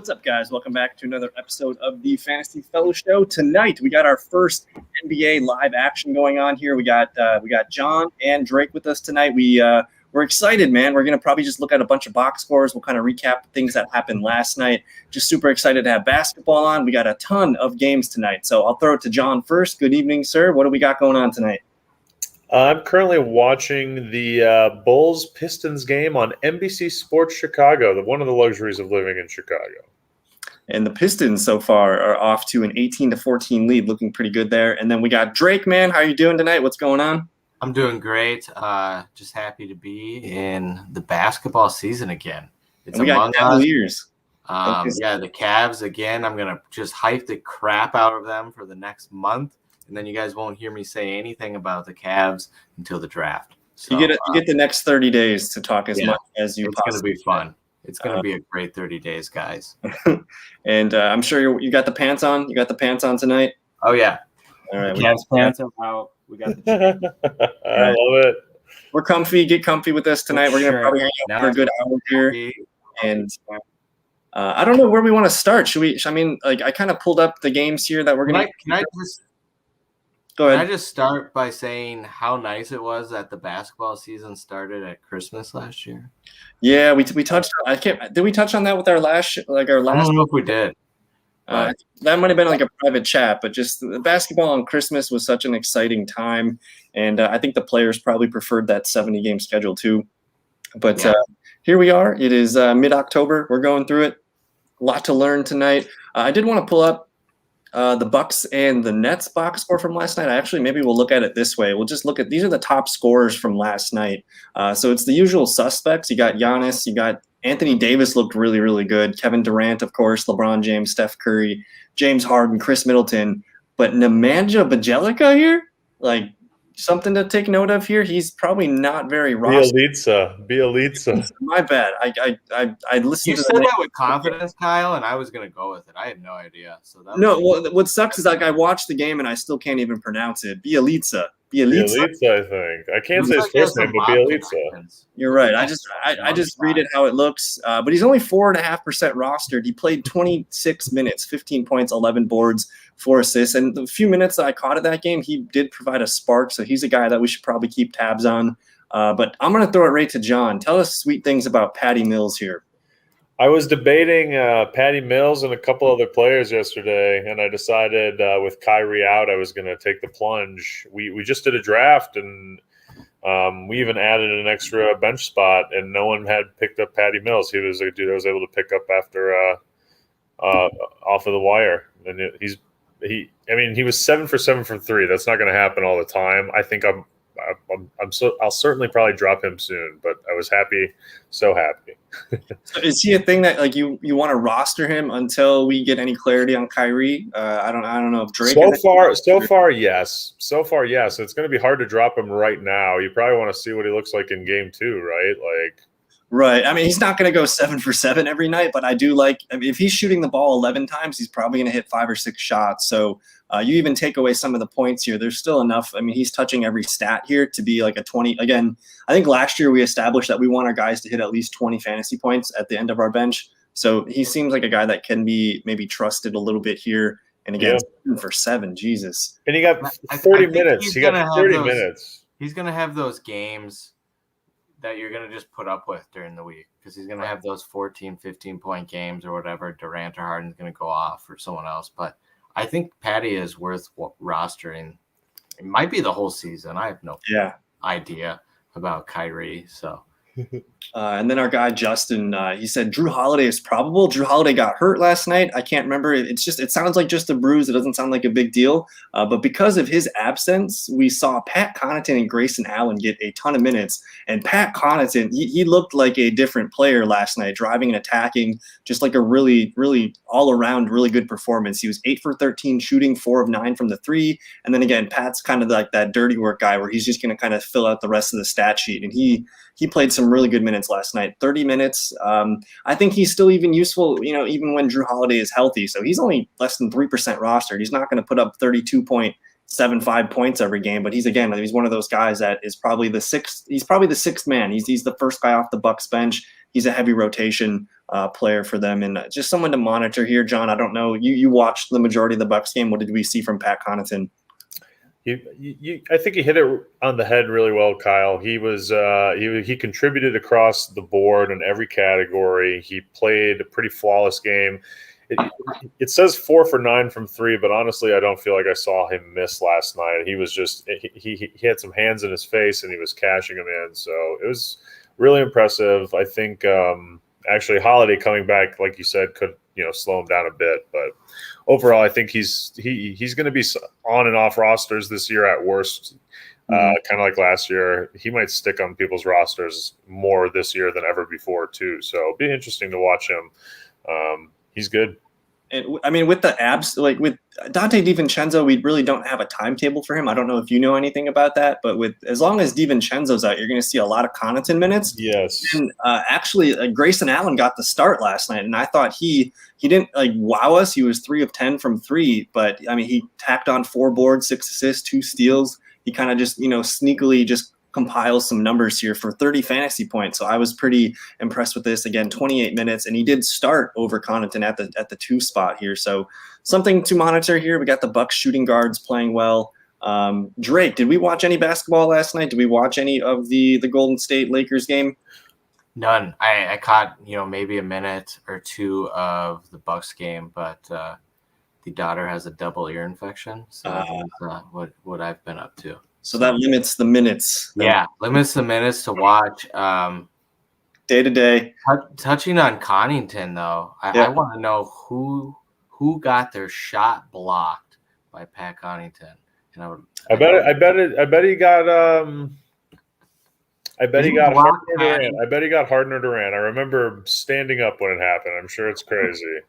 What's up, guys? Welcome back to another episode of the Fantasy Fellowshow. Tonight, we got our first NBA live action going on here. We got John and Drake with us tonight. We're excited, man. We're gonna probably just look at a bunch of box scores. We'll kind of recap things that happened last night. Just super excited to have basketball on. We got a ton of games tonight, so I'll throw it to John first. Good evening, sir. What do we got going on tonight? I'm currently watching the Bulls-Pistons game on NBC Sports Chicago, one of the luxuries of living in Chicago. And the Pistons so far are off to an 18-14 lead, looking pretty good there. And then we got Drake, man. How are you doing tonight? What's going on? I'm doing great. Just happy to be in the basketball season again. It's and we got Cavaliers. Yeah, the Cavs again. I'm going to just hype the crap out of them for the next month. And then you guys won't hear me say anything about the Cavs until the draft. So, you get the next 30 days to talk as much as you It's going to be fun. It's going to be a great 30 days, guys. And I'm sure you got the pants on. You got the pants on tonight? Oh, yeah. All right. Cavs pants are out. We got the I love it. We're comfy. Get comfy with us tonight. We're going to probably hang out for a good hour here. And I don't know where we want to start. Should we? I mean, like I kind of pulled up the games here that we're going to. Can I just go ahead? Can I just start by saying how nice it was that the basketball season started at Christmas last year? Yeah, we touched. Did we touch on that with our last? I don't know if we did. That might have been like a private chat, but just the basketball on Christmas was such an exciting time, and I think the players probably preferred that 70-game schedule too. But here we are. It is mid-October. We're going through it. A lot to learn tonight. I did want to pull up the Bucks and the Nets box score from last night. Maybe we'll look at it this way. We'll just look at these are the top scorers from last night. So it's the usual suspects. You got Giannis. You got Anthony Davis looked really, really good. Kevin Durant, of course, LeBron James, Steph Curry, James Harden, Chris Middleton. But Nemanja Bjelica here, like something to take note of here. He's probably not very Bjelica. My bad. I listened. You said that with confidence, Kyle, and I was gonna go with it. I had no idea. So what sucks is like I watched the game and I still can't even pronounce it. Bjelica, I think. I can't say his first name, but Bjelica. You're right. I just read it how it looks. But he's only 4.5% rostered. He played 26 minutes, 15 points, 11 boards, 4 assists. And the few minutes that I caught of that game, he did provide a spark. So he's a guy that we should probably keep tabs on. But I'm going to throw it right to John. Tell us sweet things about Paddy Mills here. I was debating Paddy Mills and a couple other players yesterday, and I decided with Kyrie out, I was going to take the plunge. We just did a draft, and we even added an extra bench spot, and no one had picked up Paddy Mills. He was a dude I was able to pick up after off of the wire, and he was 7 for 7 from 3. That's not going to happen all the time. I think I'll certainly probably drop him soon, but I was happy, so happy. So is he a thing that like you want to roster him until we get any clarity on Kyrie? I don't know if Drake. So far, yes. It's going to be hard to drop him right now. You probably want to see what he looks like in game 2, right? Right. I mean, he's not going to go 7 for 7 every night, but I do like if he's shooting the ball 11 times, he's probably going to hit 5 or 6 shots. So you even take away some of the points here. There's still enough. I mean, he's touching every stat here to be like a 20. Again, I think last year we established that we want our guys to hit at least 20 fantasy points at the end of our bench. So he seems like a guy that can be maybe trusted a little bit here. And again, 7 for 7, Jesus. And he got 30 minutes. He got 30 minutes. He's going to have those games that you're going to just put up with during the week because he's going to have those 14, 15-point games or whatever. Durant or Harden's going to go off or someone else. But I think Paddy is worth rostering. It might be the whole season. I have no idea about Kyrie. So And then our guy, Justin, he said Drew Holiday is probable. Drew Holiday got hurt last night. I can't remember. It sounds like just a bruise. It doesn't sound like a big deal. But because of his absence, we saw Pat Connaughton and Grayson Allen get a ton of minutes. And Pat Connaughton, he looked like a different player last night, driving and attacking, just like a really, really all-around really good performance. He was 8 for 13 shooting, 4 of 9 from the three. And then again, Pat's kind of like that dirty work guy where he's just going to kind of fill out the rest of the stat sheet. And he played some really good minutes last night, 30 minutes. I think he's still even useful, even when Drew Holiday is healthy. So he's only less than 3% rostered. He's not going to put up 32.75 points every game, but he's one of those guys that is probably the sixth. He's probably the sixth man. He's the first guy off the Bucks bench. he's a heavy rotation player for them, and just someone to monitor here. John, I don't know. You watched the majority of the Bucks game. What did we see from Pat Connaughton? I think he hit it on the head really well, Kyle. He was he contributed across the board in every category. He played a pretty flawless game. It says 4 for 9 from 3, but honestly, I don't feel like I saw him miss last night. He was just he had some hands in his face and he was cashing them in. So it was really impressive. I think actually Holiday coming back, like you said, could slow him down a bit, but overall, I think he's going to be on and off rosters this year at worst, kind of like last year. He might stick on people's rosters more this year than ever before, too. So it'll be interesting to watch him. He's good. And I mean, with the abs, like with Donte DiVincenzo, we really don't have a timetable for him. I don't know if you know anything about that, but as long as DiVincenzo's out, you're going to see a lot of Connaughton minutes. Yes. And actually, Grayson Allen got the start last night, and I thought he didn't wow us. He was 3 of 10 from 3, but I mean, he tacked on 4 boards, 6 assists, 2 steals. He kind of just sneakily just compile some numbers here for 30 fantasy points. So I was pretty impressed with this. Again, 28 minutes, and he did start over Connaughton at the 2 spot here. So something to monitor here. We got the Bucks shooting guards playing well. Drake, did we watch any basketball last night? Did we watch any of the Golden State Lakers game? None. I caught maybe a minute or 2 of the Bucks game, but the daughter has a double ear infection, so that's what I've been up to. So that limits the minutes. Yeah, limits the minutes to watch. Day to day. Touching on Connaughton, though, I want to know who got their shot blocked by Pat Connaughton. And I bet he got Harden. I bet he got Harden or Durant. I remember standing up when it happened. I'm sure it's crazy.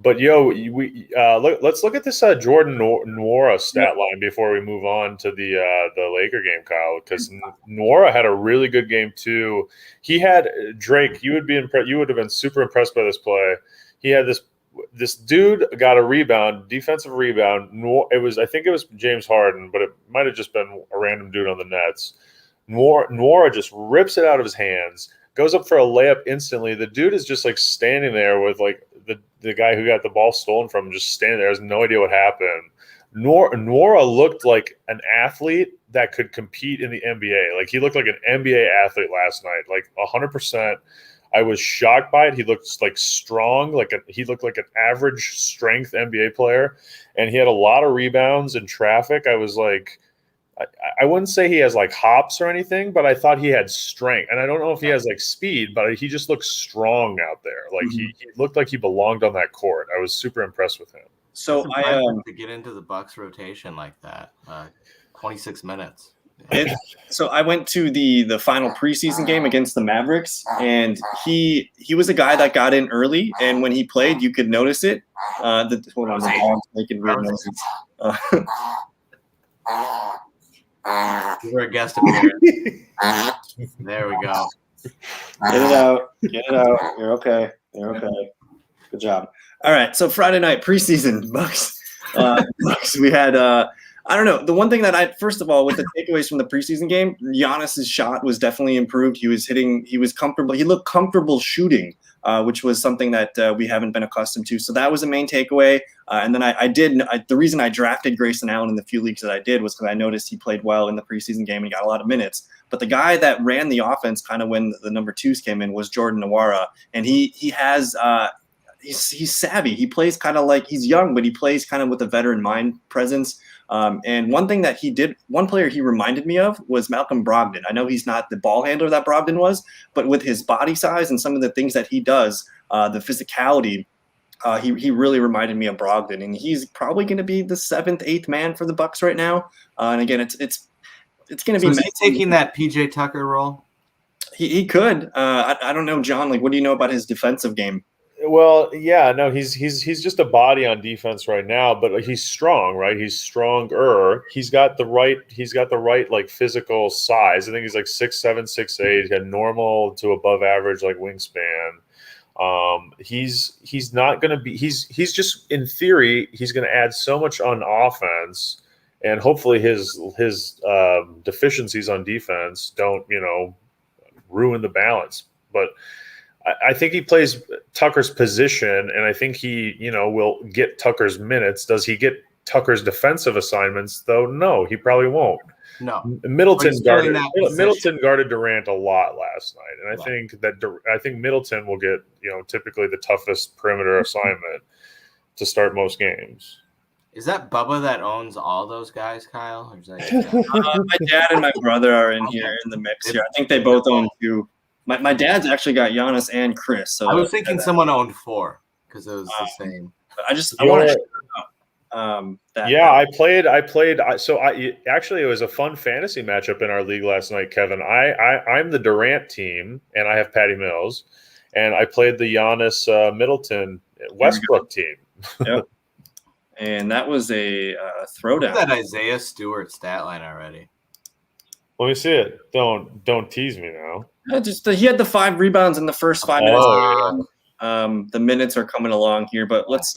But let's look at this Jordan Nwora stat line before we move on to the Laker game, Kyle, because Nwora had a really good game too. He had Drake. You would have been super impressed by this play. He had this dude got a rebound, defensive rebound. I think it was James Harden, but it might have just been a random dude on the Nets. Nwora just rips it out of his hands, goes up for a layup instantly. The dude is just like standing there with like the guy who got the ball stolen from him, just standing there, has no idea what happened. Nwora looked like an athlete that could compete in the NBA. Like he looked like an NBA athlete last night, like 100%. I was shocked by it. He looked like strong, he looked like an average strength NBA player, and he had a lot of rebounds and traffic. I was like, I wouldn't say he has like hops or anything, but I thought he had strength. And I don't know if he has like speed, but he just looked strong out there. Like he looked like he belonged on that court. I was super impressed with him. So to get into the Bucks rotation like that, 26 minutes. So I went to the final preseason game against the Mavericks, and he was a guy that got in early, and when he played, you could notice it. Hold on, the dog's making weird noises. We're a guest appearance. There we go. Get it out. You're okay. Good job. All right. So Friday night preseason Bucks. We had I don't know. The one thing that first of all, with the takeaways from the preseason game, Giannis's shot was definitely improved. He was comfortable. He looked comfortable shooting, which was something that we haven't been accustomed to. So that was a main takeaway. And then the reason I drafted Grayson Allen in the few leagues that I did was because I noticed he played well in the preseason game and got a lot of minutes. But the guy that ran the offense kind of when the number 2s came in was Jordan Nwora. And he has he's savvy. He plays kind of like he's young, but he plays kind of with a veteran mind presence. And one thing that one player he reminded me of was Malcolm Brogdon. I know he's not the ball handler that Brogdon was, but with his body size and some of the things that he does, the physicality, he really reminded me of Brogdon. And he's probably going to be the 7th, 8th man for the Bucks right now. And again, it's going to be. Is he taking that PJ Tucker role? He could. I don't know, John. Like, what do you know about his defensive game? Well, yeah, no, he's just a body on defense right now, but he's strong, right? He's stronger. He's got the right like physical size. I think he's like 6'7", 6'8". He had normal to above average like wingspan. He's not going to be. He's just in theory he's going to add so much on offense, and hopefully his deficiencies on defense don't ruin the balance. But I think he plays Tucker's position, and I think he, will get Tucker's minutes. Does he get Tucker's defensive assignments, though? No, he probably won't. No. Middleton guarded Durant a lot last night, and I think Middleton will get typically the toughest perimeter assignment to start most games. Is that Bubba that owns all those guys, Kyle? Or is that my dad and my brother are in here in the mix here. I think they both own 2. My dad's actually got Giannis and Chris. So I was thinking someone owned 4 because it was the same. I want to. I played. So it was a fun fantasy matchup in our league last night, Kevin. I'm the Durant team, and I have Paddy Mills, and I played the Giannis Middleton Westbrook team. Yep. And that was a throwdown. Look at that Isaiah Stewart stat line already. Let me see it. Don't tease me now. He had the 5 rebounds in the first 5 minutes. The minutes are coming along here, but let's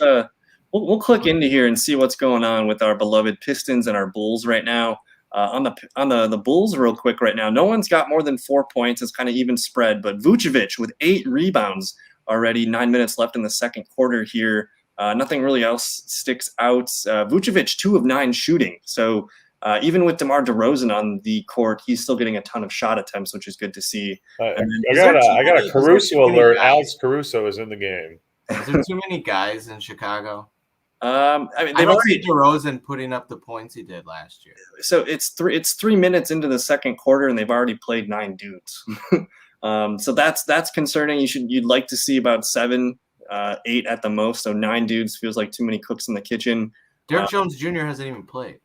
we'll click into here and see what's going on with our beloved Pistons and our Bulls right now. On the Bulls real quick right now, no one's got more than 4 points. It's kind of even spread, but Vucevic with 8 rebounds already. 9 minutes left in the second quarter here. Nothing really else sticks out. Vucevic 2 of 9 shooting. So even with DeMar DeRozan on the court, he's still getting a ton of shot attempts, which is good to see. I got a Caruso alert. Alex Caruso is in the game. Is there too many guys in Chicago? They've don't already see DeRozan putting up the points he did last year. So it's 3 minutes into the second quarter, and they've already played 9 dudes. So that's concerning. You'd like to see about 7, 8 at the most. So 9 dudes feels like too many cooks in the kitchen. Derrick Jones Jr. hasn't even played.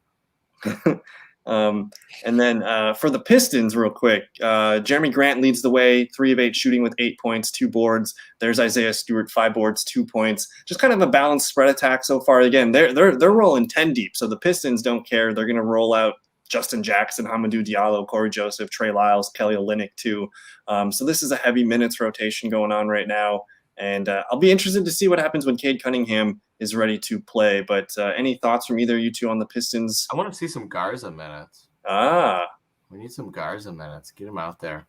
And then for the Pistons, real quick, Jeremy Grant leads the way, 3 of 8 shooting with 8 points, 2 boards. There's Isaiah Stewart, 5 boards, 2 points. Just kind of a balanced spread attack so far. Again, they're rolling 10 deep, so the Pistons don't care. They're going to roll out Justin Jackson, Hamidou Diallo, Corey Joseph, Trey Lyles, Kelly Olynyk too. So this is a heavy minutes rotation going on right now. And I'll be interested to see what happens when Cade Cunningham is ready to play. But any thoughts from either of you two on the Pistons? I want to see some Garza minutes. We need some Garza minutes. Get him out there.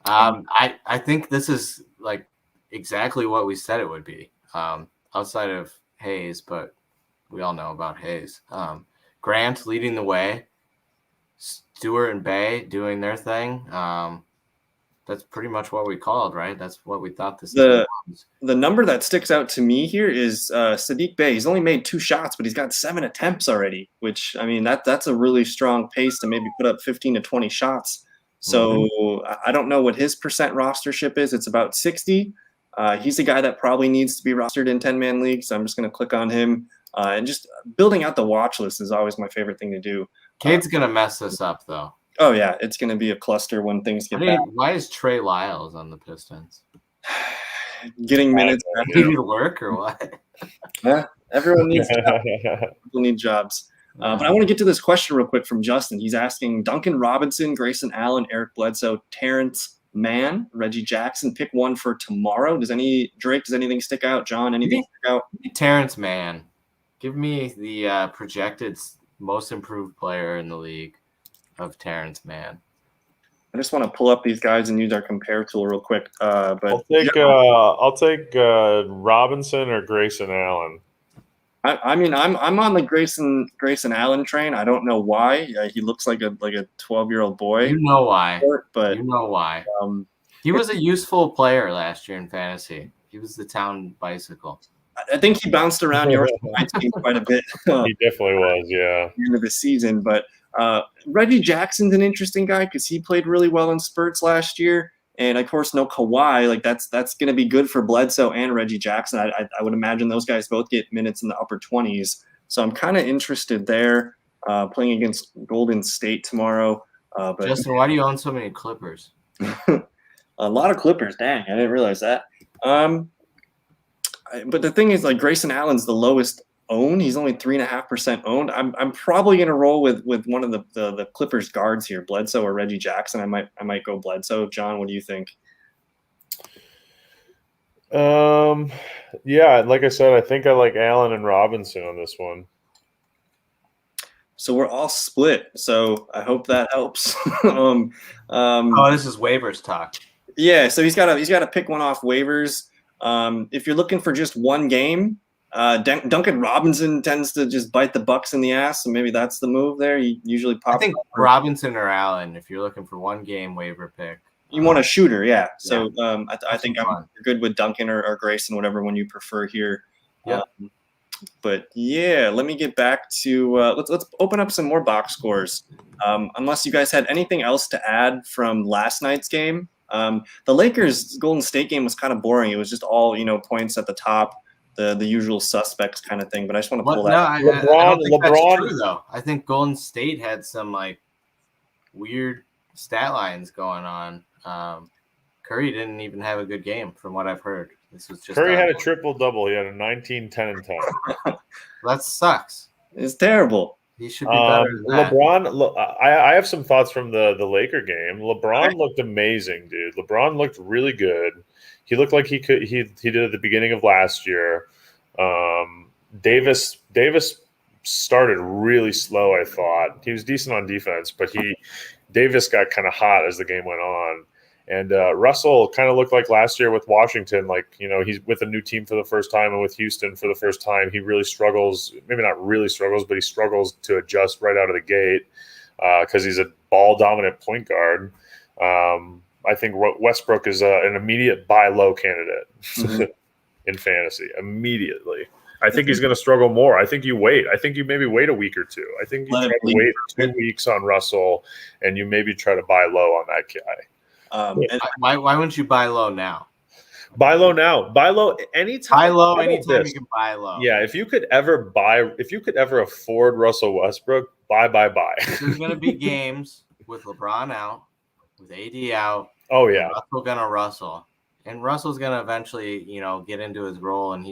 I think this is like exactly what we said it would be. Outside of Hayes, but we all know about Hayes. Grant leading the way. Stewart and Bay doing their thing. That's pretty much what we called, right? That's what we thought this was. The number that sticks out to me here is Saddiq Bey. He's only made 2 shots, but he's got 7 attempts already, which, I mean, that's a really strong pace to maybe put up 15 to 20 shots. So I don't know what his percent rostership is. It's about 60. He's a guy that probably needs to be rostered in 10-man leagues. So I'm just going to click on him. And just building out the watch list is always my favorite thing to do. Cade's going to mess this up, though. Oh, yeah. It's going to be a cluster when things get bad. Why is Trey Lyles on the Pistons? Getting minutes. Did he work or what? Yeah, everyone needs jobs. People need jobs. But I want to get to this question real quick from Justin. He's asking Duncan Robinson, Grayson Allen, Eric Bledsoe, Terrence Mann, Reggie Jackson. Pick one for tomorrow. Does anything stick out? John, anything stick out? Terrence Mann. Give me the projected most improved player in the league of Terrence Mann. I just want to pull up these guys and use our compare tool real quick. But I'll take Robinson or Grayson Allen. I mean, I'm on the Grayson Allen train. I don't know why. He looks like a 12-year-old boy. You know why. But you know why. He was a useful player last year in fantasy. He was the town bicycle. I think he bounced around your team quite a bit. He definitely was, yeah. At the end of the season, but Reggie Jackson's an interesting guy because he played really well in spurts last year, and of course, no Kawhi. Like that's going to be good for Bledsoe and Reggie Jackson. I would imagine those guys both get minutes in the upper 20s. So I'm kind of interested there. Playing against Golden State tomorrow. But Justin, why do you own so many Clippers? A lot of Clippers. Dang, I didn't realize that. But the thing is, like Grayson Allen's the lowest owned. He's only 3.5% owned. I'm probably going to roll with one of the Clippers guards here, Bledsoe or Reggie Jackson. I might go Bledsoe. John, what do you think? Yeah, like I said, I think I like Allen and Robinson on this one. So we're all split. So I hope that helps. This is waivers talk. Yeah, so he's got to pick one off waivers. If you're looking for just one game, Duncan Robinson tends to just bite the Bucks in the ass, so maybe that's the move there. He usually pops. I think Robinson or Allen, if you're looking for one game waiver pick. You want a shooter, yeah. So I think I'm good with Duncan or Grayson, whatever one you prefer here. Yeah. But yeah, let me get back to let's open up some more box scores. Unless you guys had anything else to add from last night's game. The Lakers Golden State game was kind of boring. It was just all points at the top, the usual suspects kind of thing. But I just want to pull that. I don't think that's true though. I think Golden State had some like weird stat lines going on. Curry didn't even have a good game from what I've heard. This was just Curry had a triple-double. He had a 19, 10, and 10. That sucks. It's terrible. He should be better than that. LeBron, I have some thoughts from the Laker game. LeBron looked amazing, dude. LeBron looked really good. He looked like he did at the beginning of last year. Davis started really slow, I thought. He was decent on defense, but Davis got kind of hot as the game went on. And Russell kind of looked like last year with Washington, like, he's with a new team for the first time, and with Houston for the first time, he really struggles, maybe not really struggles, but he struggles to adjust right out of the gate because he's a ball-dominant point guard. I think Westbrook is an immediate buy low candidate in fantasy, immediately. I think he's going to struggle more. I think you wait. I think you maybe wait a week or two. I think you try to wait 2 weeks on Russell, and you maybe try to buy low on that guy. Why wouldn't you buy low now? Buy low now. Buy low anytime. Buy low anytime you can buy low. Yeah, if you could ever afford Russell Westbrook, buy. There's going to be games with LeBron out, with AD out. Oh yeah, Russell gonna Russell, and Russell's gonna eventually, get into his role, and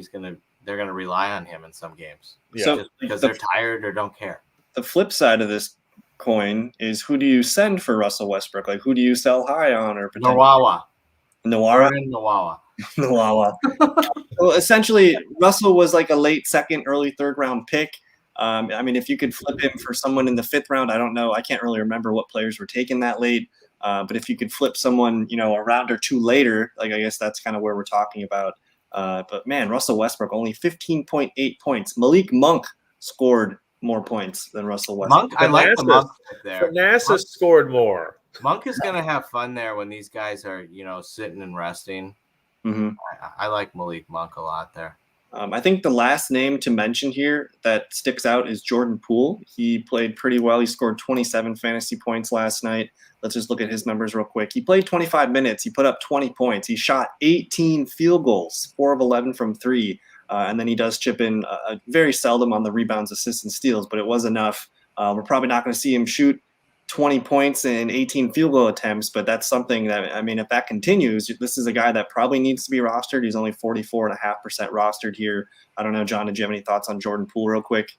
they're gonna rely on him in some games. Yeah, just because they're tired or don't care. The flip side of this coin is, who do you send for Russell Westbrook? Like, who do you sell high on, or Nawara. Nawara. Well, essentially, Russell was like a late second, early third round pick. I mean, if you could flip him for someone in the fifth round, I don't know. I can't really remember what players were taken that late. But if you could flip someone, a round or two later, like, I guess that's kind of where we're talking about. But man, Russell Westbrook, only 15.8 points. Malik Monk scored more points than Russell Westbrook. Monk, I like the Monk there. Thanasis scored more. Monk is going to have fun there when these guys are, sitting and resting. Mm-hmm. I like Malik Monk a lot there. I think the last name to mention here that sticks out is Jordan Poole. He played pretty well. He scored 27 fantasy points last night. Let's just look at his numbers real quick. He played 25 minutes. He put up 20 points. He shot 18 field goals, 4 of 11 from 3. And then he does chip in very seldom on the rebounds, assists, and steals, but it was enough. We're probably not going to see him shoot 20 points and 18 field goal attempts, but that's something that, I mean, if that continues, this is a guy that probably needs to be rostered. He's only 44.5% rostered here. I don't know, John, did you have any thoughts on Jordan Poole real quick?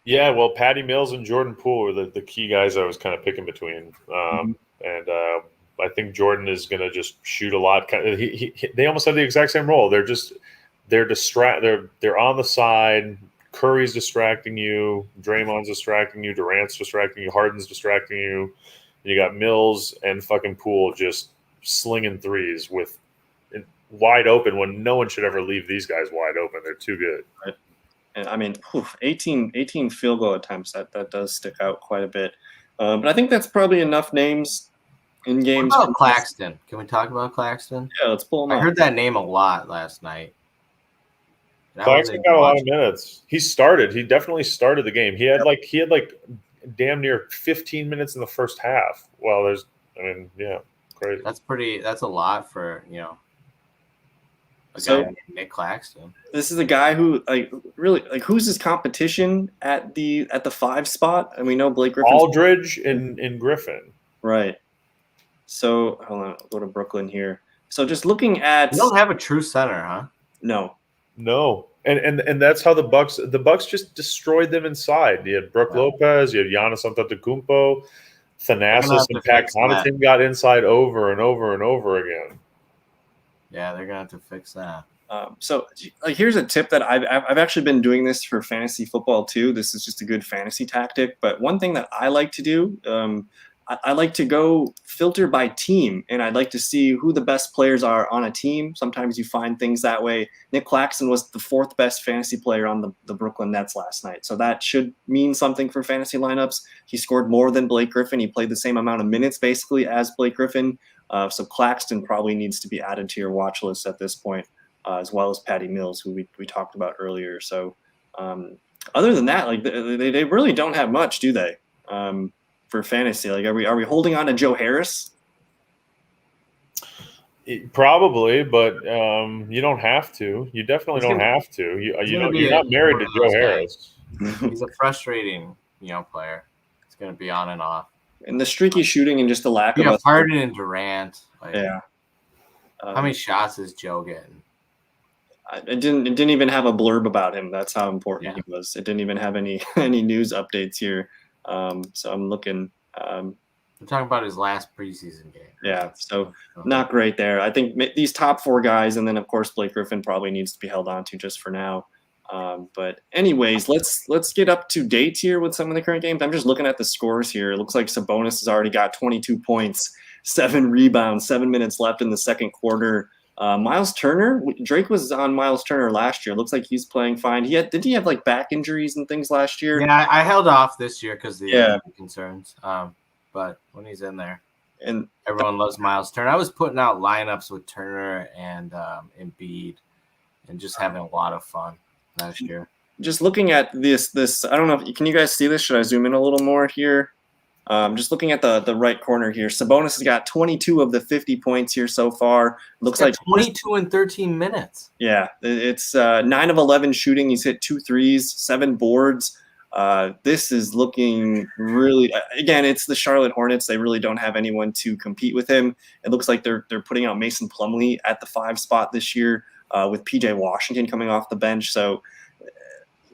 Yeah, well, Paddy Mills and Jordan Poole are the key guys I was kind of picking between. And I think Jordan is going to just shoot a lot. They almost have the exact same role. They're on the side. Curry's distracting you, Draymond's distracting you, Durant's distracting you, Harden's distracting you. And you got Mills and fucking Poole just slinging threes with wide open when no one should ever leave these guys wide open. They're too good. Right. And I mean, 18 field goal attempts, that does stick out quite a bit. But I think that's probably enough names in games. What about Claxton? Can we talk about Claxton? Yeah, let's pull him up. I heard that name a lot last night. Claxton got a lot of minutes. He started. He definitely started the game. He had like damn near 15 minutes in the first half. Well, crazy. That's a lot for, a guy named Nick Claxton. This is a guy who who's his competition at the 5 spot? And we know Blake Griffin's Aldridge and Griffin. Right. So hold on, I'll go to Brooklyn here. So just looking at, you don't have a true center, huh? No, and that's how the Bucks just destroyed them inside. You had Brook Lopez, you had Giannis Antetokounmpo, Thanasis and Pat Connaughton got inside over and over and over again. Yeah, they're gonna have to fix that. So like, here's a tip that I've actually been doing this for fantasy football too. This is just a good fantasy tactic. But one thing that I like to do, I like to go filter by team, and I'd like to see who the best players are on a team. Sometimes you find things that way. Nick Claxton was the 4th best fantasy player on the Brooklyn Nets last night. So that should mean something for fantasy lineups. He scored more than Blake Griffin. He played the same amount of minutes basically as Blake Griffin. So Claxton probably needs to be added to your watch list at this point. As well as Paddy Mills, who we talked about earlier. So other than that, like they really don't have much, do they? For fantasy, like are we holding on to Joe Harris? Probably, but you don't have to. You definitely don't have to. You're not married to Joe Harris. He's a frustrating, player. He's going to be on and off. And the streaky shooting and just the lack of Harden and Durant. Yeah. How many shots is Joe getting? It didn't even have a blurb about him. That's how important he was. It didn't even have any news updates here. So I'm looking. We're talking about his last preseason game. Yeah, so not great there. I think these top 4 guys, and then of course Blake Griffin probably needs to be held on to just for now. But anyways, let's get up to date here with some of the current games. I'm just looking at the scores here. It looks like Sabonis has already got 22 points, 7 rebounds, 7 minutes left in the second quarter. Miles Turner, Drake was on Miles Turner last year. Looks like he's playing fine. Did he have like back injuries and things last year? Yeah, I held off this year because of the concerns. But when he's in there, and everyone loves Miles Turner. I was putting out lineups with Turner and Embiid, and just having a lot of fun last year. Just looking at this, I don't know. Can you guys see this? Should I zoom in a little more here? Just looking at the right corner here, Sabonis has got 22 of the 50 points here so far. Looks like 22 in 13 minutes. Yeah, it's 9 of 11 shooting. He's hit 2 threes, 7 boards. This is looking really. Again, it's the Charlotte Hornets. They really don't have anyone to compete with him. It looks like they're putting out Mason Plumlee at the 5 spot this year, with PJ Washington coming off the bench. So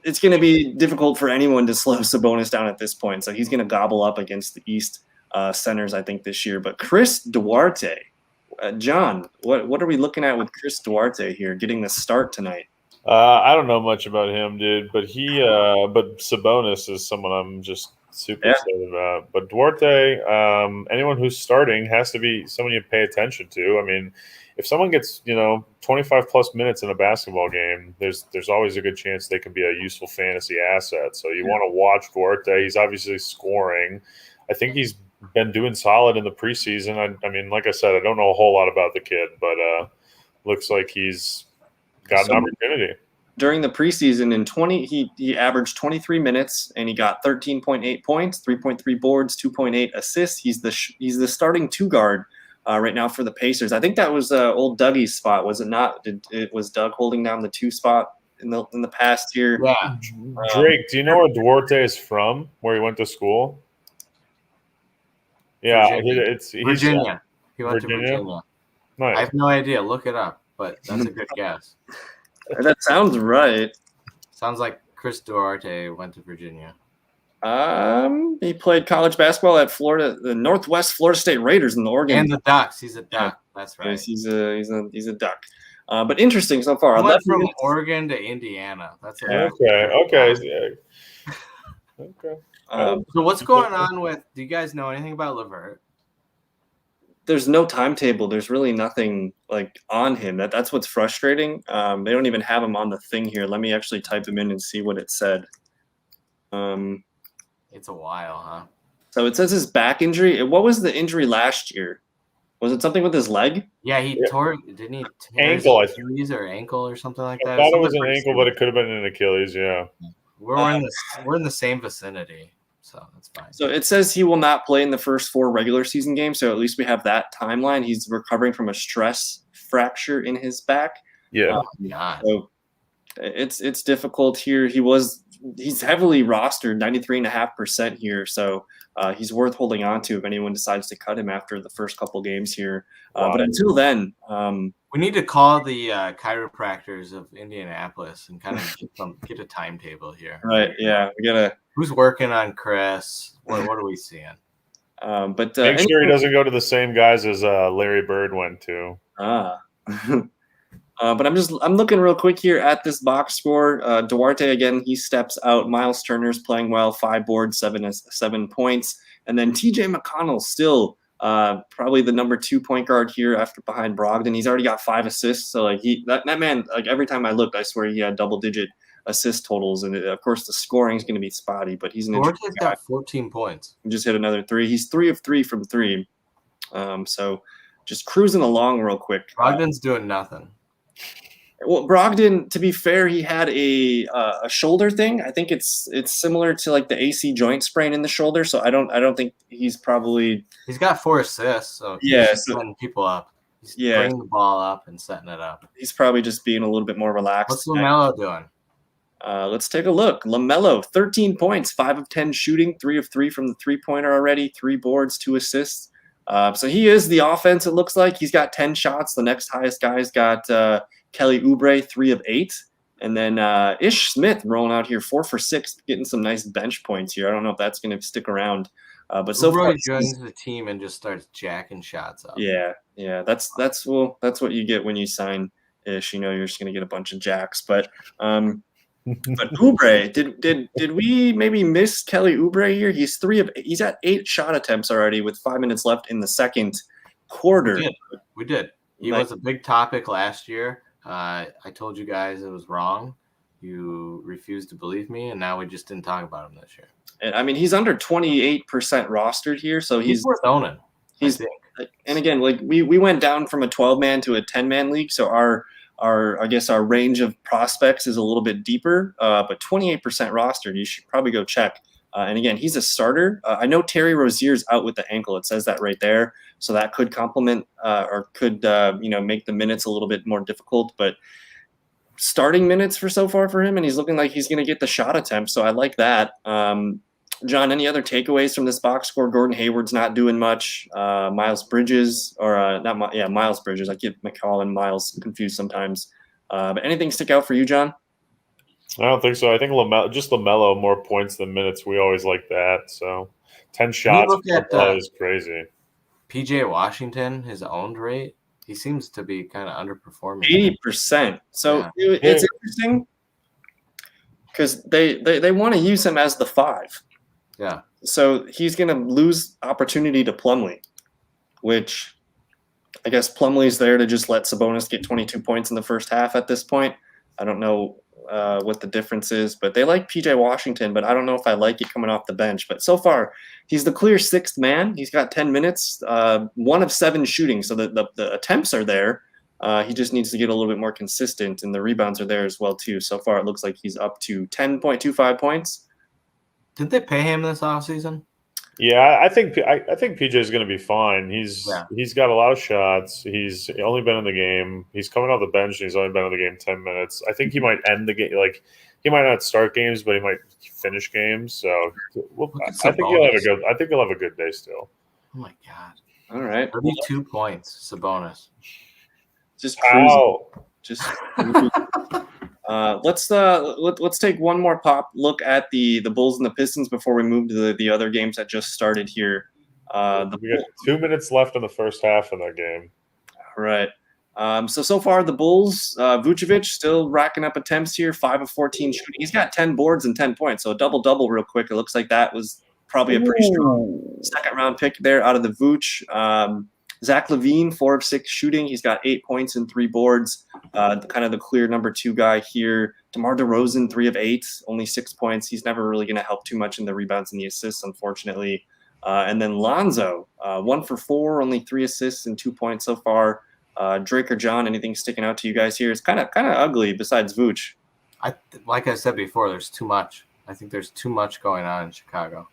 it's going to be difficult for anyone to slow Sabonis down at this point. So he's going to gobble up against the East centers, I think, this year. But Chris Duarte, John, what are we looking at with Chris Duarte here getting the start tonight? I don't know much about him, dude, but but Sabonis is someone I'm just super excited about. But Duarte, anyone who's starting has to be someone you pay attention to. I mean, if someone gets 25 plus minutes in a basketball game, there's always a good chance they can be a useful fantasy asset. So you want to watch Duarte. He's obviously scoring. I think he's been doing solid in the preseason. I mean, like I said, I don't know a whole lot about the kid, but looks like he's got an opportunity. During the preseason he averaged 23 minutes and he got 13.8 points, 3.3 boards, 2.8 assists. He's the starting 2 guard right now for the Pacers. I think that was old Dougie's spot, was it not? It was Doug holding down the 2 spot in the past year. Yeah. Drake, do you know where Duarte is from? Where he went to school? Yeah, he's Virginia. He went to Virginia. Nice. I have no idea. Look it up, but that's a good guess. That sounds right. Sounds like Chris Duarte went to Virginia. He played college basketball at the Northwest Florida State Raiders in the Oregon. And the Ducks. He's a Duck. That's right. Yes, he's a Duck. But interesting so far. He went from Oregon to Indiana. That's okay. So what's going on with? Do you guys know anything about LeVert? There's no timetable. There's really nothing like on him. That's what's frustrating. They don't even have him on the thing here. Let me actually type him in and see what it said. It's a while, huh? So it says his back injury. What was the injury last year? Was it something with his leg? Yeah, he tore. Didn't he? Ankle, I think. Or ankle or something like that. I thought it was an ankle, but it could have been an Achilles. Yeah. We're in the same vicinity, so that's fine. So it says he will not play in the first 4 regular season games. So at least we have that timeline. He's recovering from a stress fracture in his back. Yeah. So it's difficult here. He's heavily rostered, 93.5% here. So he's worth holding on to if anyone decides to cut him after the first couple games here. But until then, we need to call the chiropractors of Indianapolis and kind of get a timetable here. Right. Yeah. We gotta. Who's working on Chris? What are we seeing? But make sure he doesn't go to the same guys as Larry Bird went to. But I'm looking real quick here at this box score. Duarte again, he steps out. Miles Turner's playing well, 5 boards, 7 points, and then TJ McConnell still probably the number 2 point guard here after behind Brogdon. He's already got 5 assists. So like that man, like every time I looked, I swear he had double-digit assist totals, and of course the scoring is going to be spotty. But he's an Duarte's got 14 points. He just hit another 3. He's 3 of 3 from 3. So just cruising along real quick. Brogdon's doing nothing. Well, Brogdon, to be fair, he had a shoulder thing. I think it's similar to like the AC joint sprain in the shoulder. So I don't think he's probably. He's got 4 assists, so he's setting people up. He's bringing the ball up and setting it up. He's probably just being a little bit more relaxed. What's LaMelo doing? Let's take a look. LaMelo, 13 points, 5 of 10 shooting, 3 of 3 from the 3-pointer already, 3 boards, 2 assists. So he is the offense. It looks like he's got 10 shots. The next highest guy's got Kelly Oubre, 3 of 8. And then Ish Smith rolling out here, 4 for 6, getting some nice bench points here. I don't know if that's going to stick around. But so far, joins the team and just starts jacking shots up. Yeah. That's what you get when you sign Ish. You know, you're just going to get a bunch of jacks. But Oubre, did we maybe miss Kelly Oubre here? He's at 8 shot attempts already with 5 minutes left in the second quarter. We did. He was a big topic last year. I told you guys it was wrong. You refused to believe me, and now we just didn't talk about him this year. And I mean, he's under 28% rostered here, so he's worth owning. And again, like we went down from a 12-man to a 10-man league, so our range of prospects is a little bit deeper. But 28% rostered, you should probably go check. And again, he's a starter. I know Terry Rozier's out with the ankle. It says that right there. So that could complement or could make the minutes a little bit more difficult. But starting minutes so far for him, and he's looking like he's going to get the shot attempt. So I like that. John, any other takeaways from this box score? Gordon Hayward's not doing much. Miles Bridges, Miles Bridges. I get McCall and Miles confused sometimes. But anything stick out for you, John? I don't think so. I think LaMelo more points than minutes. We always like that. So 10 shots is crazy. PJ Washington, his owned rate, he seems to be kind of underperforming. 80%. So it's interesting because they want to use him as the 5. Yeah. So he's going to lose opportunity to Plumlee, which I guess Plumlee's there to just let Sabonis get 22 points in the first half at this point. I don't know what the difference is, but they like PJ Washington, but I don't know if I like it coming off the bench. But so far, he's the clear 6th man. He's got 10 minutes, 1 of 7 shooting, so the attempts are there. He just needs to get a little bit more consistent, and the rebounds are there as well, too. So far, it looks like he's up to 10.25 points. Did they pay him this offseason? Yeah, I think PJ is going to be fine. He's got a lot of shots. He's only been in the game. He's coming off the bench, and he's only been in the game 10 minutes. I think he might end the game. Like, he might not start games, but he might finish games. So I think he'll have a good day still. Oh my god! All right, 32 points, Sabonis. Just cruising. Just. Let's take one more pop look at the Bulls and the Pistons before we move to the other games that just started here. We got 2 minutes left in the first half of that game. All right. So far the Bulls, Vucevic still racking up attempts here, 5 of 14 shooting. He's got 10 boards and 10 points, so a double-double real quick. It looks like that was probably a pretty strong second-round pick there out of the Vooch. Zach Levine, 4 of 6 shooting. He's got 8 points and 3 boards. Kind of the clear number 2 guy here. DeMar DeRozan, 3 of 8, only 6 points. He's never really going to help too much in the rebounds and the assists, unfortunately. And then Lonzo, 1 for 4, only 3 assists and 2 points so far. Drake or John, anything sticking out to you guys here? It's kind of ugly besides Vooch. Like I said before, there's too much. I think there's too much going on in Chicago.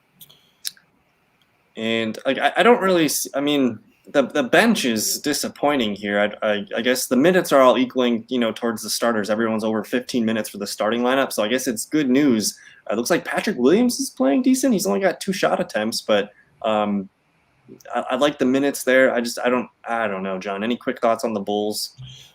And I don't really – I mean – The bench is disappointing here. I guess the minutes are all equaling, towards the starters. Everyone's over 15 minutes for the starting lineup, so I guess it's good news. It looks like Patrick Williams is playing decent. He's only got 2 shot attempts, but I like the minutes there. I don't know, John. Any quick thoughts on the Bulls?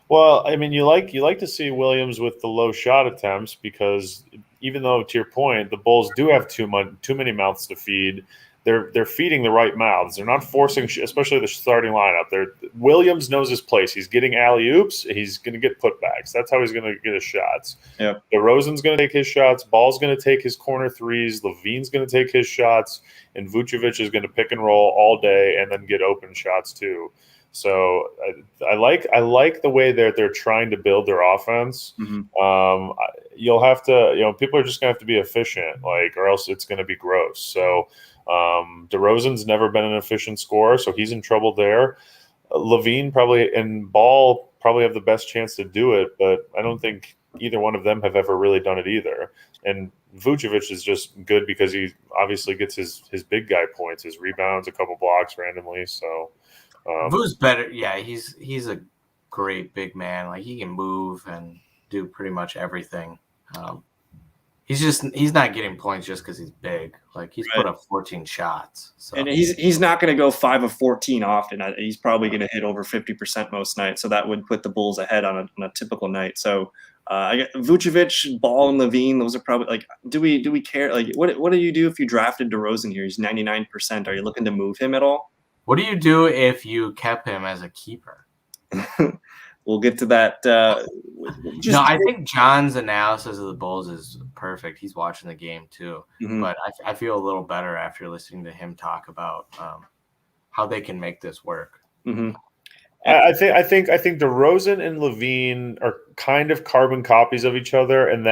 Well, I mean, you like to see Williams with the low shot attempts because even though, to your point, the Bulls do have too many mouths to feed. they're feeding the right mouths. They're not forcing, especially the starting lineup. Williams knows his place. He's getting alley-oops. He's going to get putbacks. That's how he's going to get his shots. Yep. DeRozan's going to take his shots. Ball's going to take his corner threes. Levine's going to take his shots. And Vucevic is going to pick and roll all day and then get open shots too. So I like the way they're trying to build their offense. You'll have to, people are just going to have to be efficient, or else it's going to be gross. So DeRozan's never been an efficient scorer, so he's in trouble there. Levine and Ball probably have the best chance to do it, but I don't think either one of them have ever really done it either. And Vucevic is just good because he obviously gets his big guy points, his rebounds, a couple blocks randomly. So Vu's better. Yeah, he's a great big man. He can move and do pretty much everything. He's not getting points just because he's big. He's put up 14 shots. So. And he's not going to go 5 of 14 often. He's probably going to hit over 50% most nights. So that would put the Bulls ahead on a typical night. So I get Vucevic, Ball, and Levine. Those are probably do we care? What do you do if you drafted DeRozan here? He's 99%. Are you looking to move him at all? What do you do if you kept him as a keeper? We'll get to that. I think John's analysis of the Bulls is perfect. He's watching the game too, but I feel a little better after listening to him talk about how they can make this work. I think DeRozan and Levine are kind of carbon copies of each other, and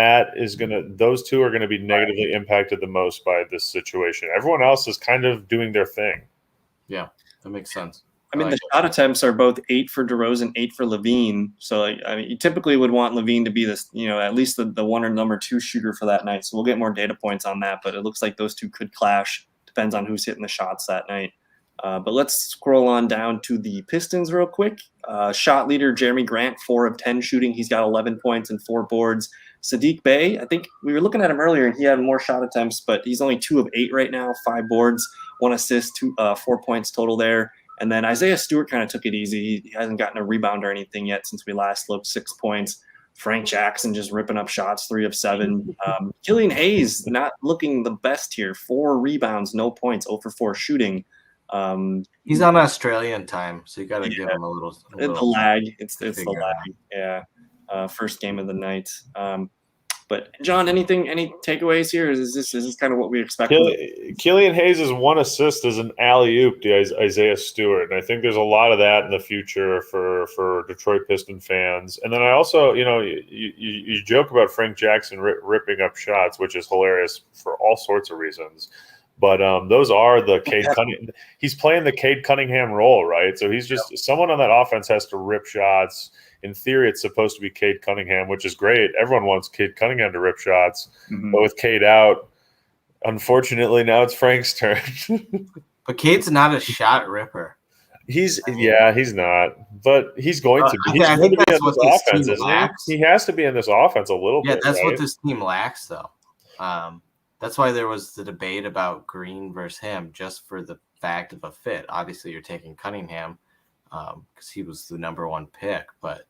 those two are gonna be negatively impacted the most by this situation. Everyone else is kind of doing their thing. Yeah, that makes sense. The shot attempts are both 8 for DeRozan, 8 for Levine. So, you typically would want Levine to be this, at least the one or number 2 shooter for that night. So we'll get more data points on that, but it looks like those two could clash. Depends on who's hitting the shots that night. But let's scroll on down to the Pistons real quick. Shot leader Jeremy Grant, 4 of 10 shooting. He's got 11 points and 4 boards. Sadiq Bey, I think we were looking at him earlier, and he had more shot attempts, but he's only 2 of 8 right now, 5 boards, 1 assist, 4 points total there. And then Isaiah Stewart kind of took it easy. He hasn't gotten a rebound or anything yet since we last looked, 6 points. Frank Jackson just ripping up shots, 3 of 7. Killian Hayes not looking the best here. 4 rebounds, no points, 0 for 4 shooting. He's on Australian time, so you got to give him a little. The lag. It's the lag. Yeah. First game of the night. But John, any takeaways here? Is this kind of what we expected? Killian Hayes' 1 assist is an alley-oop to Isaiah Stewart, and I think there's a lot of that in the future for Detroit Piston fans. And then I also, you joke about Frank Jackson ripping up shots, which is hilarious for all sorts of reasons. But those are the Cade Cunningham. He's playing the Cade Cunningham role, right? So he's just someone on that offense has to rip shots. In theory, it's supposed to be Cade Cunningham, which is great. Everyone wants Cade Cunningham to rip shots. But with Cade out, unfortunately, now it's Frank's turn. But Cade's not a shot ripper. He's not. But he's going to be. I think that's what this team lacks. He has to be in this offense a little bit. Yeah, that's right? what this team lacks, though. That's why there was the debate about Green versus him, just for the fact of a fit. Obviously, you're taking Cunningham because he was the number 1 pick, but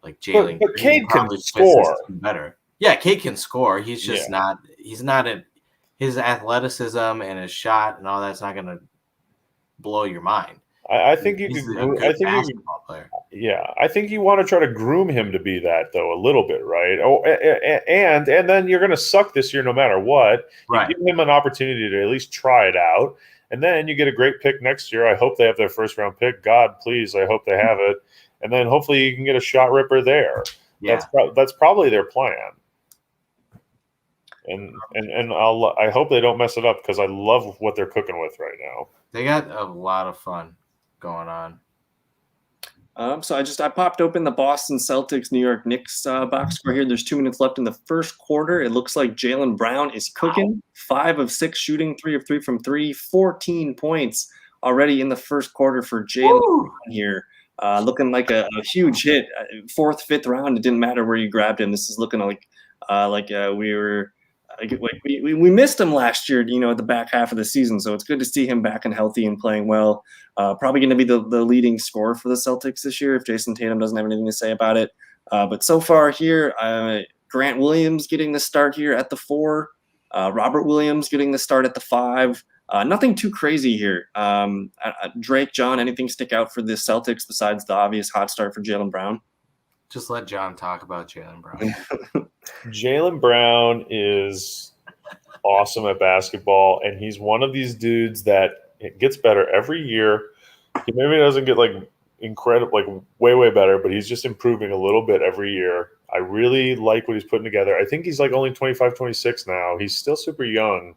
Jalen, but Cade can score better. Yeah, Cade can score. He's just not. He's not his athleticism and his shot and all that's not going to blow your mind. I think you He's can. a good basketball player. Yeah, I think you want to try to groom him to be that, though, a little bit, right? Oh, and then you're going to suck this year no matter what. You give him an opportunity to at least try it out, and then you get a great pick next year. I hope they have their first round pick. God, please, I hope they have it, and then hopefully you can get a shot ripper there. Yeah. That's probably their plan. And I hope they don't mess it up because I love what they're cooking with right now. They got a lot of fun going on. So I popped open the Boston Celtics New York Knicks box score here. There's 2 minutes left in the first quarter. It looks like Jalen Brown is cooking. 5 of 6 shooting, 3 of 3 from 3, 14 points already in the first quarter for Jalen Brown here. Looking like a huge hit. 4th, 5th round. It didn't matter where you grabbed him. This is looking like we were. We missed him last year, at the back half of the season. So it's good to see him back and healthy and playing well. Probably going to be the leading scorer for the Celtics this year if Jason Tatum doesn't have anything to say about it. But so far here, Grant Williams getting the start here at the 4. Robert Williams getting the start at the 5. Nothing too crazy here. Drake, John, anything stick out for the Celtics besides the obvious hot start for Jalen Brown? Just let John talk about Jalen Brown. Jalen Brown is awesome at basketball, and he's one of these dudes that it gets better every year. He maybe doesn't get like incredible, like way better, but he's just improving a little bit every year. I really like what he's putting together. I think he's like only 25, 26 now. He's still super young.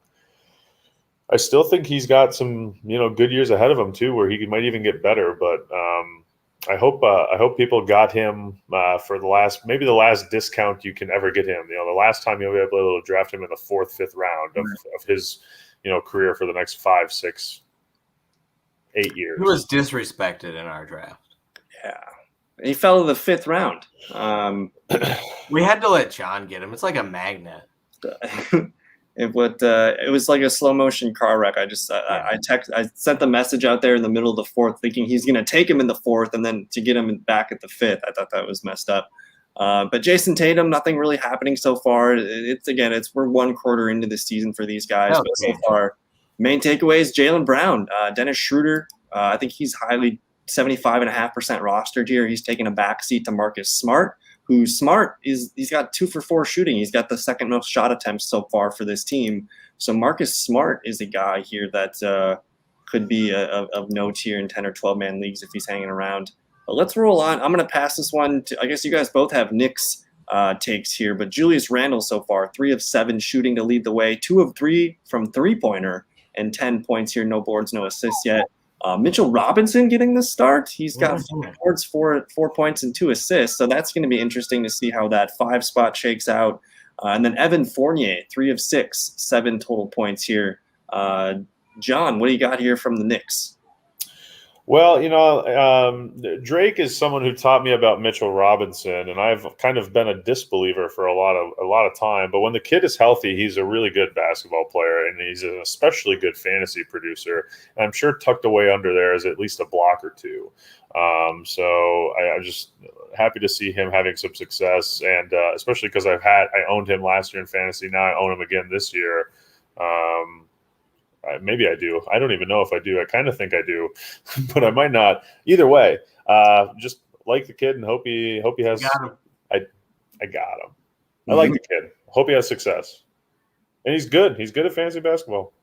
I still think he's got some, good years ahead of him too, where he might even get better. But I hope people got him for the last discount you can ever get him. The last time you'll be able to draft him in the 4th, 5th round of his, career for the next 5, 6, 8 years. He was disrespected in our draft. Yeah, he fell to the 5th round. We had to let John get him. It's like a magnet. It was like a slow motion car wreck. I sent the message out there in the middle of the 4th, thinking he's going to take him in the 4th, and then to get him back at the 5th. I thought that was messed up. But Jason Tatum, nothing really happening so far. We're 1 quarter into the season for these guys. But so far, main takeaways: Jalen Brown, Dennis Schroeder. I think he's highly 75.5% rostered here. He's taking a backseat to Marcus Smart. He's got 2 for 4 shooting. He's got the 2nd most shot attempts so far for this team. So Marcus Smart is a guy here that could be of note here in 10 or 12 man leagues if he's hanging around. But let's roll on. I'm going to pass this one to, I guess you guys both have Knicks takes here, but Julius Randle so far, 3 of 7 shooting to lead the way, 2 of 3 from 3-pointer, and 10 points here. No boards, no assists yet. Mitchell Robinson getting the start. He's got 4 boards, 4 points, and 2 assists. So that's going to be interesting to see how that 5 spot shakes out. And then Evan Fournier, 3 of 6, 7 total points here. John, what do you got here from the Knicks? Well, Drake is someone who taught me about Mitchell Robinson, and I've kind of been a disbeliever for a lot of time. But when the kid is healthy, he's a really good basketball player, and he's an especially good fantasy producer. And I'm sure tucked away under there is at least a block or 2. So I'm just happy to see him having some success, and especially because I owned him last year in fantasy. Now I own him again this year. Maybe I do. I don't even know if I do. I kind of think I do, but I might not. Either way, just like the kid and hope he has. Got him. I got him. I like the kid. Hope he has success, and he's good. He's good at fantasy basketball.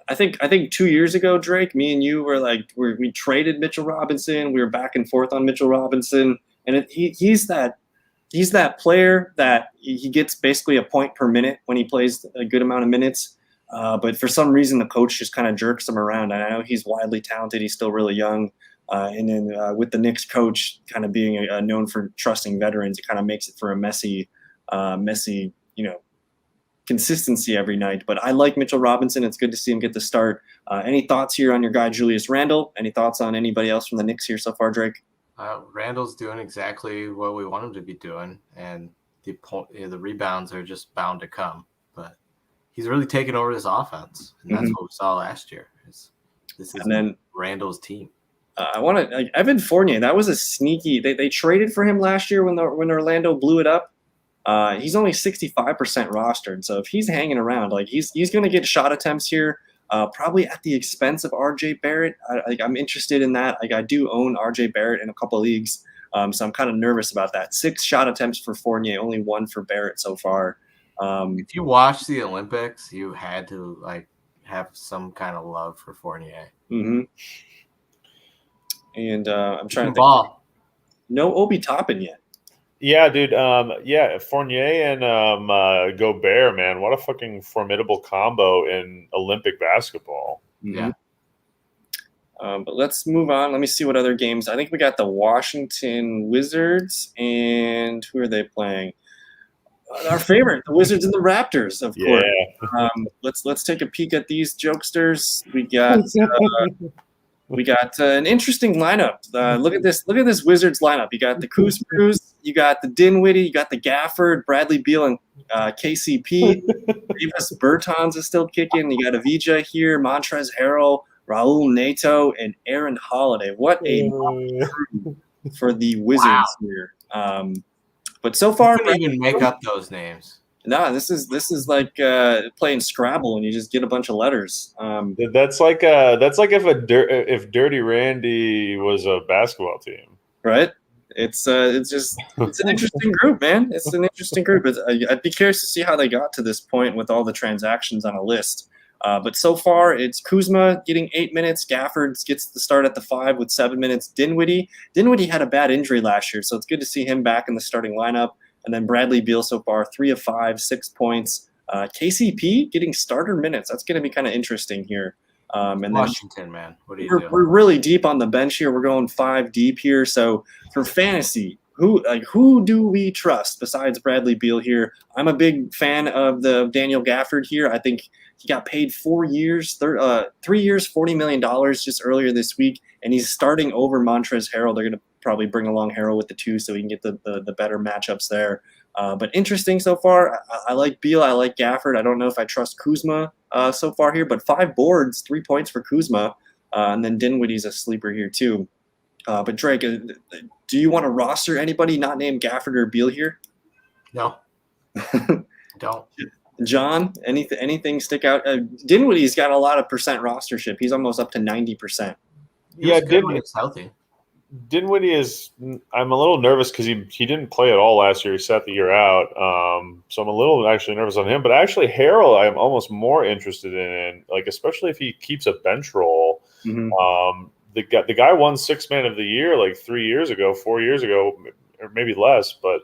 I think 2 years ago, Drake, me and you were we traded Mitchell Robinson. We were back and forth on Mitchell Robinson, and he's that player that he gets basically a point per minute when he plays a good amount of minutes. But for some reason, the coach just kind of jerks him around. And I know he's widely talented. He's still really young. And then with the Knicks coach kind of being known for trusting veterans, it kind of makes it for a messy, consistency every night. But I like Mitchell Robinson. It's good to see him get the start. Any thoughts here on your guy, Julius Randle? Any thoughts on anybody else from the Knicks here so far, Drake? Randall's doing exactly what we want him to be doing. And the rebounds are just bound to come. But he's really taken over this offense, and that's what we saw last year. This is Randall's team. Evan Fournier. That was a sneaky. They traded for him last year when Orlando blew it up. He's only 65% rostered, so if he's hanging around, he's going to get shot attempts here, probably at the expense of RJ Barrett. I'm interested in that. I do own RJ Barrett in a couple of leagues, so I'm kind of nervous about that. 6 shot attempts for Fournier, only 1 for Barrett so far. If you watch the Olympics, you had to have some kind of love for Fournier. Mm-hmm. And I'm trying to think. Ball. No Obi Toppin yet. Yeah, dude. Fournier and Gobert, man. What a fucking formidable combo in Olympic basketball. Yeah. But let's move on. Let me see what other games. I think we got the Washington Wizards, and who are they playing? Our favorite, the Wizards and the Raptors, of course. Yeah. Let's take a peek at these jokesters. We got an interesting lineup. Look at this Wizards lineup. You got the Kuz Cruz, you got the Dinwiddie, you got the Gafford, Bradley Beal, and KCP. Davis Bertans is still kicking. You got Avija here, Montrezl Harrell, Raul Neto, and Aaron Holiday. What a crew for the Wizards here. But so far, you can even make up those names. No, this is like playing Scrabble and you just get a bunch of letters. That's like if Dirty Randy was a basketball team, right? It's an interesting group, man. It's an interesting group. I'd be curious to see how they got to this point with all the transactions on a list. But so far, it's Kuzma getting 8 minutes. Gafford gets the start at the 5 with 7 minutes. Dinwiddie had a bad injury last year, so it's good to see him back in the starting lineup. And then Bradley Beal so far, 3 of 5, 6 points. KCP getting starter minutes. That's going to be kind of interesting here. And Washington, man, what do you do? We're really deep on the bench here. We're going 5 deep here. So for fantasy, who do we trust besides Bradley Beal here? I'm a big fan of the Daniel Gafford here. I think he got paid 4 years, 3 years, $40 million just earlier this week, and he's starting over Montrezl Harrell. They're going to probably bring along Harrell with the 2 so he can get the better matchups there. But interesting so far. I like Beal. I like Gafford. I don't know if I trust Kuzma so far here, but 5 boards, 3 points for Kuzma. And then Dinwiddie's a sleeper here too. But Drake, do you want to roster anybody not named Gafford or Beal here? No. Don't. John, anything stick out? Dinwiddie's got a lot of percent rostership. He's almost up to 90%. Yeah, Dinwiddie's healthy. Dinwiddie is. I'm a little nervous because he didn't play at all last year. He sat the year out. So I'm a little actually nervous on him. But actually, Harrell, I'm almost more interested in, like, especially if he keeps a bench role. Mm-hmm. The guy won 6th man of the year like 4 years ago, or maybe less. But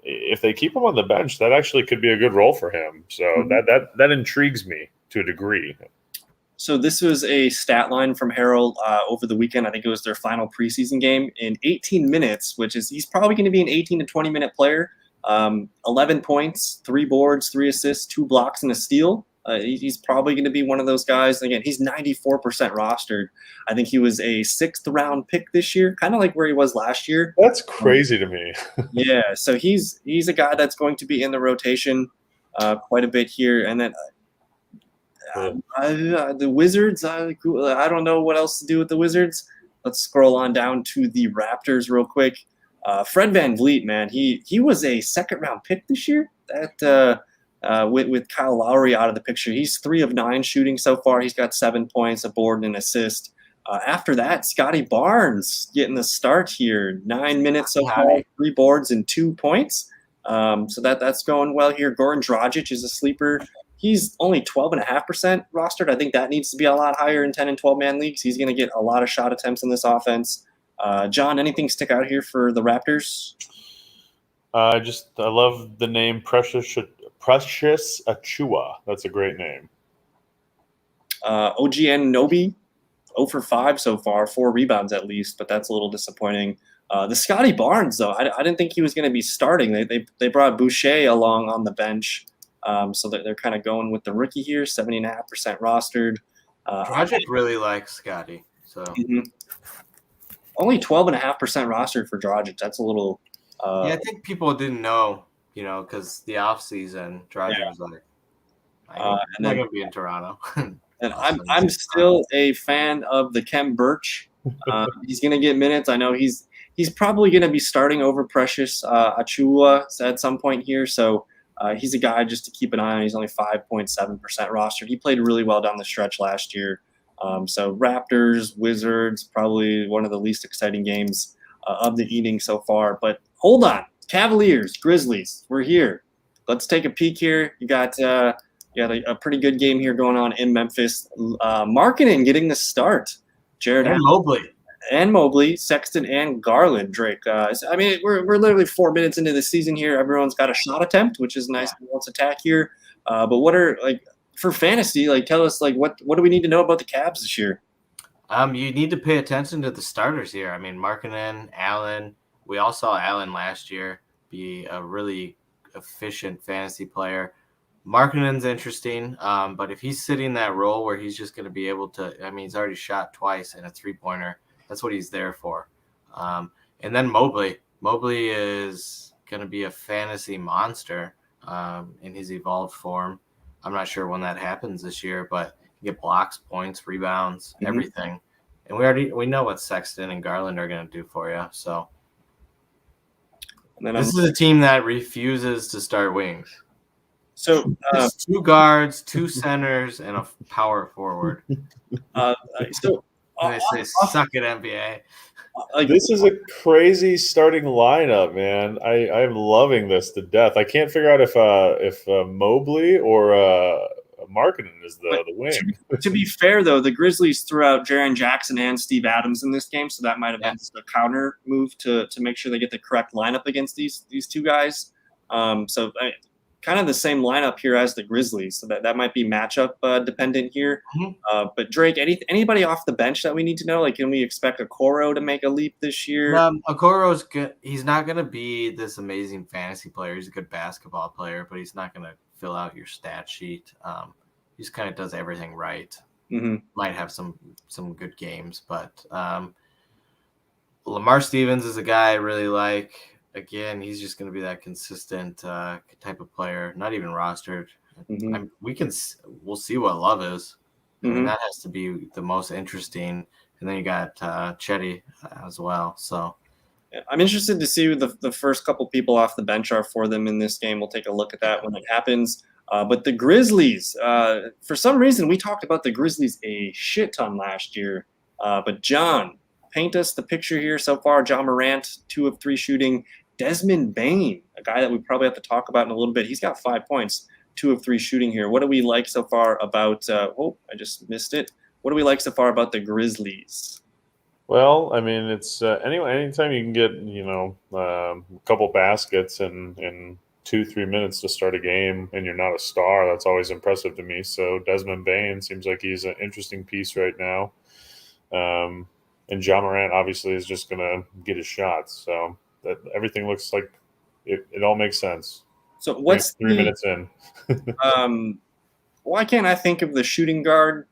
if they keep him on the bench, that actually could be a good role for him. So that intrigues me to a degree. So this was a stat line from Harrell over the weekend. I think it was their final preseason game. In 18 minutes, he's probably going to be an 18 to 20-minute player. 11 points, 3 boards, 3 assists, 2 blocks, and a steal. He's probably going to be one of those guys. And again, he's 94% rostered. I think he was a 6th-round pick this year, kind of like where he was last year. That's crazy to me. Yeah, so he's a guy that's going to be in the rotation quite a bit here. And then the Wizards, I don't know what else to do with the Wizards. Let's scroll on down to the Raptors real quick. Fred VanVleet, man, he was a 2nd-round pick this year. With Kyle Lowry out of the picture, he's 3 of 9 shooting so far. He's got 7 points, a board, and an assist. After that, Scottie Barnes getting the start here. 9 minutes so far, 3 boards and 2 points. So that's going well here. Goran Dragic is a sleeper. He's only 12.5% rostered. I think that needs to be a lot higher in 10 and 12-man leagues. He's going to get a lot of shot attempts in this offense. John, anything stick out here for the Raptors? I love the name Precious Achua. That's a great name. OG Anunoby, 0 for 5 so far, 4 rebounds at least, but that's a little disappointing. The Scottie Barnes, though, I didn't think he was going to be starting. They brought Boucher along on the bench. So they're kind of going with the rookie here, 70.5% rostered. Dragic really likes Scottie. So only 12.5% rostered for Dragic. That's a little. I think people didn't know, because the offseason, Dragic was like, I'm not going to be in Toronto. And I'm still a fan of the Kem Birch. He's going to get minutes. I know he's probably going to be starting over Precious Achua at some point here. So. He's a guy just to keep an eye on. He's only 5.7% rostered. He played really well down the stretch last year. So Raptors, Wizards, probably one of the least exciting games of the evening so far. But hold on. Cavaliers, Grizzlies, we're here. Let's take a peek here. You got a pretty good game here going on in Memphis. Markkanen getting the start. Jared and Mobley, Sexton, and Garland, Drake. We're literally 4 minutes into the season here. Everyone's got a shot attempt, which is nice. Let's attack here. But what are, for fantasy, tell us, what do we need to know about the Cavs this year? You need to pay attention to the starters here. I mean, Markkanen, Allen. We all saw Allen last year be a really efficient fantasy player. Markkanen's interesting, but if he's sitting that role where he's just going to be able to, he's already shot twice in a 3-pointer. That's what he's there for. And then Mobley. Mobley is going to be a fantasy monster in his evolved form. I'm not sure when that happens this year, but you get blocks, points, rebounds, everything. And we know what Sexton and Garland are going to do for you. So And then this is a team that refuses to start wings. So Just 2 guards, 2 centers, and a power forward. They say suck it, NBA. This is a crazy starting lineup, man. I'm loving this to death. I can't figure out if Mobley or Markkanen is the wing. To be fair, though, the Grizzlies threw out Jaren Jackson and Steve Adams in this game, so that might have been just a counter move to make sure they get the correct lineup against these two guys. Kind of the same lineup here as the Grizzlies, so that might be matchup dependent here. Mm-hmm. But Drake, anybody off the bench that we need to know? Like, can we expect Okoro to make a leap this year? Okoro's good. He's not going to be this amazing fantasy player. He's a good basketball player, but he's not going to fill out your stat sheet. He just kind of does everything right. Mm-hmm. Might have some good games, but Lamar Stevens is a guy I really like. Again, he's just going to be that consistent type of player. Not even rostered. Mm-hmm. We'll see what Love is. Mm-hmm. I mean, that has to be the most interesting. And then you got Chetty as well. So I'm interested to see who the first couple people off the bench are for them in this game. We'll take a look at that when it happens. But the Grizzlies, for some reason, we talked about the Grizzlies a shit ton last year. But John, paint us the picture here so far. John Morant, 2 of 3 shooting. Desmond Bain, a guy that we probably have to talk about in a little bit. He's got 5 points, 2 of 3 shooting here. What do we like so far about I just missed it. What do we like so far about the Grizzlies? Well, I mean, it's anytime you can get, a couple baskets in 2-3 minutes to start a game and you're not a star, that's always impressive to me. So Desmond Bain seems like he's an interesting piece right now. And John Morant obviously is just going to get his shots. So that everything looks like it all makes sense. So what's 3 minutes in? Why can't I think of the shooting guard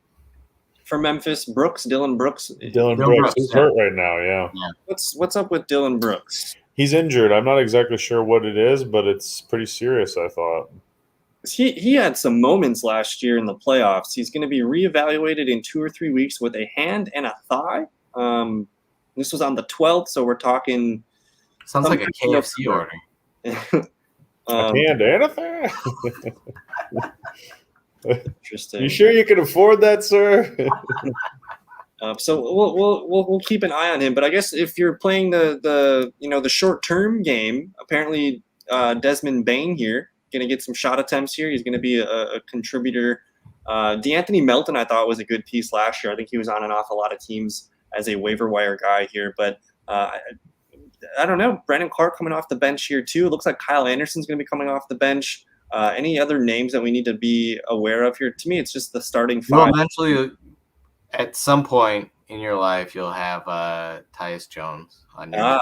for Memphis? Dylan Brooks. Dylan Brooks is hurt right now. Yeah. What's up with Dylan Brooks? He's injured. I'm not exactly sure what it is, but it's pretty serious, I thought. He had some moments last year in the playoffs. He's going to be reevaluated in 2 or 3 weeks with a hand and a thigh. This was on the 12th, so we're talking. Sounds like a KFC order. A hand and a thigh? Interesting. You sure you can afford that, sir? So we'll keep an eye on him. But I guess if you're playing the short term game, apparently Desmond Bain here going to get some shot attempts here. He's going to be a contributor. DeAnthony Melton, I thought, was a good piece last year. I think he was on and off a lot of teams as a waiver wire guy here. But I don't know. Brandon Clark coming off the bench here too. It looks like Kyle Anderson's going to be coming off the bench. Any other names that we need to be aware of here? To me, it's just the starting 5. Well, eventually, at some point in your life, you'll have Tyus Jones on your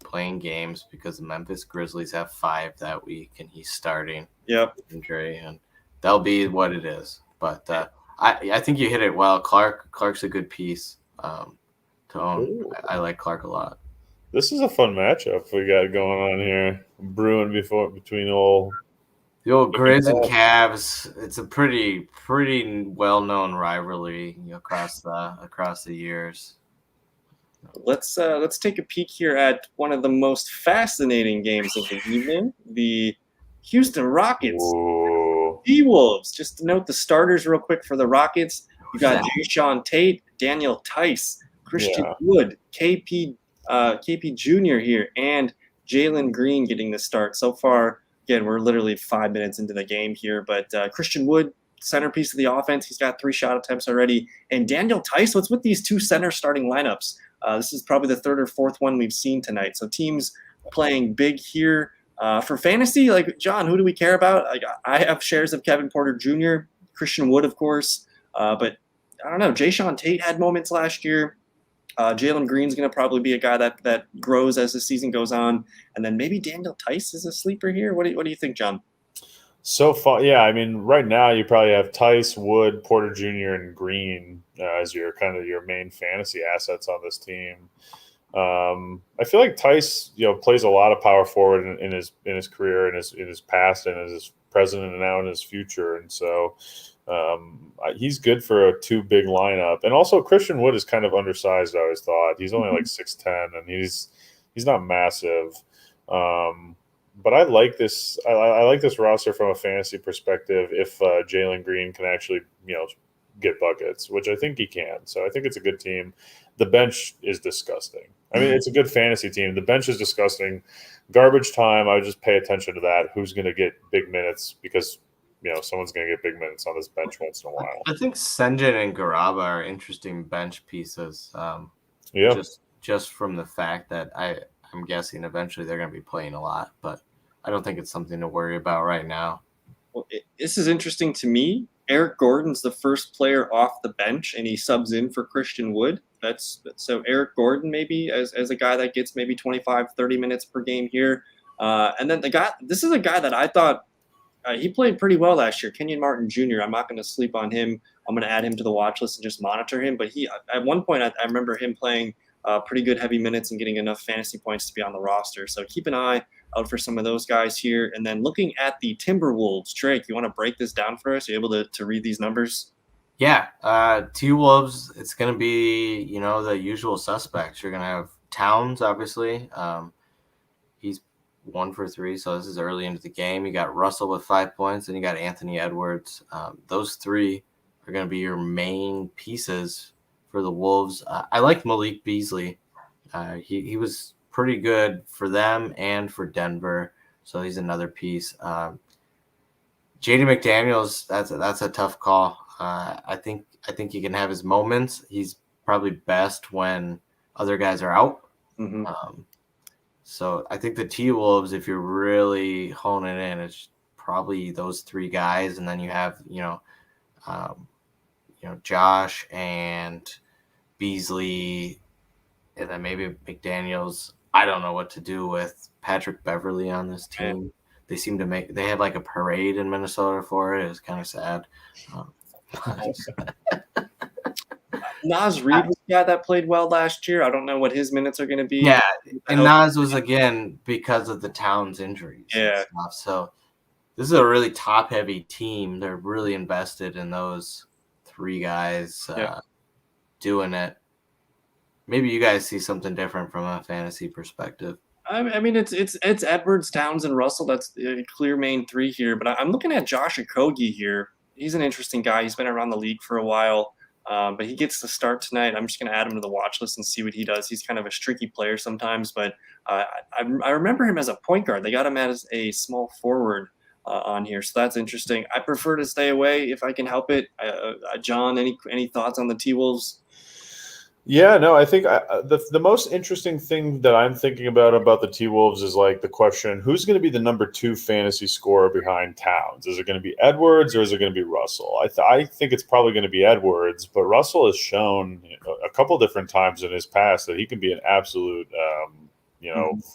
playing games because the Memphis Grizzlies have 5 that week, and he's starting. Yep. Injury, and that'll be what it is. But I think you hit it well. Clark's a good piece to own. I like Clark a lot. This is a fun matchup we got going on here, brewing between the old Grizz and Cavs. It's a pretty well-known rivalry across the years. Let's take a peek here at one of the most fascinating games of the evening: the Houston Rockets, T-Wolves. Just to note the starters real quick for the Rockets. You got Jayshawn Tate, Daniel Tice, Christian Wood, KP Jr. here, and Jalen Green getting the start. So far, again, we're literally 5 minutes into the game here, but Christian Wood, centerpiece of the offense, he's got 3 shot attempts already. And Daniel Tice, what's with these 2 center starting lineups? This is probably the 3rd or 4th one we've seen tonight. So teams playing big here. For fantasy, like, John, who do we care about? Like, I have shares of Kevin Porter Jr., Christian Wood, of course. But I don't know. Jayshawn Tate had moments last year. Jalen Green's going to probably be a guy that grows as the season goes on. And then maybe Daniel Tice is a sleeper here. What do you think, John? So far, yeah. I mean, right now you probably have Tice, Wood, Porter Jr., and Green as your main fantasy assets on this team. I feel like Tice, plays a lot of power forward in his career, in his past, and in his present, and now in his future. And so he's good for a 2 big lineup. And also Christian Wood is kind of undersized, I always thought. He's only like 6'10", and he's not massive. But I like this. I like this roster from a fantasy perspective. If Jalen Green can actually, get buckets, which I think he can. So I think it's a good team. The bench is disgusting. I mean, it's a good fantasy team. The bench is disgusting. Garbage time. I would just pay attention to that. Who's going to get big minutes because someone's going to get big minutes on this bench once in a while. I think Sengun and Garaba are interesting bench pieces. Yeah. Just from the fact that I'm guessing eventually they're going to be playing a lot, but I don't think it's something to worry about right now. Well, this is interesting to me. Eric Gordon's the first player off the bench, and he subs in for Christian Wood. So Eric Gordon maybe as a guy that gets maybe 25, 30 minutes per game here. And then this is a guy that I thought he played pretty well last year, Kenyon Martin Jr. I'm not going to sleep on him. I'm going to add him to the watch list and just monitor him. But at one point, I remember him playing pretty good heavy minutes and getting enough fantasy points to be on the roster. So keep an eye out for some of those guys here. And then looking at the Timberwolves, Drake, you want to break this down for us? Are you able to read these numbers? Yeah. T-Wolves, it's going to be, the usual suspects. You're going to have Towns, obviously. He's 1 for 3, so this is early into the game. You got Russell with 5 points, and you got Anthony Edwards. Those 3 are going to be your main pieces for the Wolves. I like Malik Beasley. He was pretty good for them and for Denver, so he's another piece. JD McDaniels, that's a tough call. I think he can have his moments. He's probably best when other guys are out. Mm-hmm. So I think the T-Wolves, if you're really honing in, it's probably those 3 guys, and then you have Josh and Beasley, and then maybe McDaniels. I don't know what to do with Patrick Beverly on this team. They seem to they had like a parade in Minnesota for it. It was kind of sad. Nas Reed was the guy that played well last year. I don't know what his minutes are going to be. Yeah, and Nas was, again, because of the Towns injuries. Yeah. And stuff. So this is a really top-heavy team. They're really invested in those 3 guys doing it. Maybe you guys see something different from a fantasy perspective. I mean, it's Edwards, Towns, and Russell. That's a clear main 3 here. But I'm looking at Josh Okogie here. He's an interesting guy. He's been around the league for a while. But he gets the start tonight. I'm just going to add him to the watch list and see what he does. He's kind of a streaky player sometimes, but I remember him as a point guard. They got him as a small forward on here, so that's interesting. I prefer to stay away if I can help it. John, any thoughts on the T-Wolves? Yeah, no, I think the most interesting thing that I'm thinking about the T-Wolves is like the question, who's going to be the number 2 fantasy scorer behind Towns? Is it going to be Edwards or is it going to be Russell? I think it's probably going to be Edwards, but Russell has shown a couple different times in his past that he can be an absolute,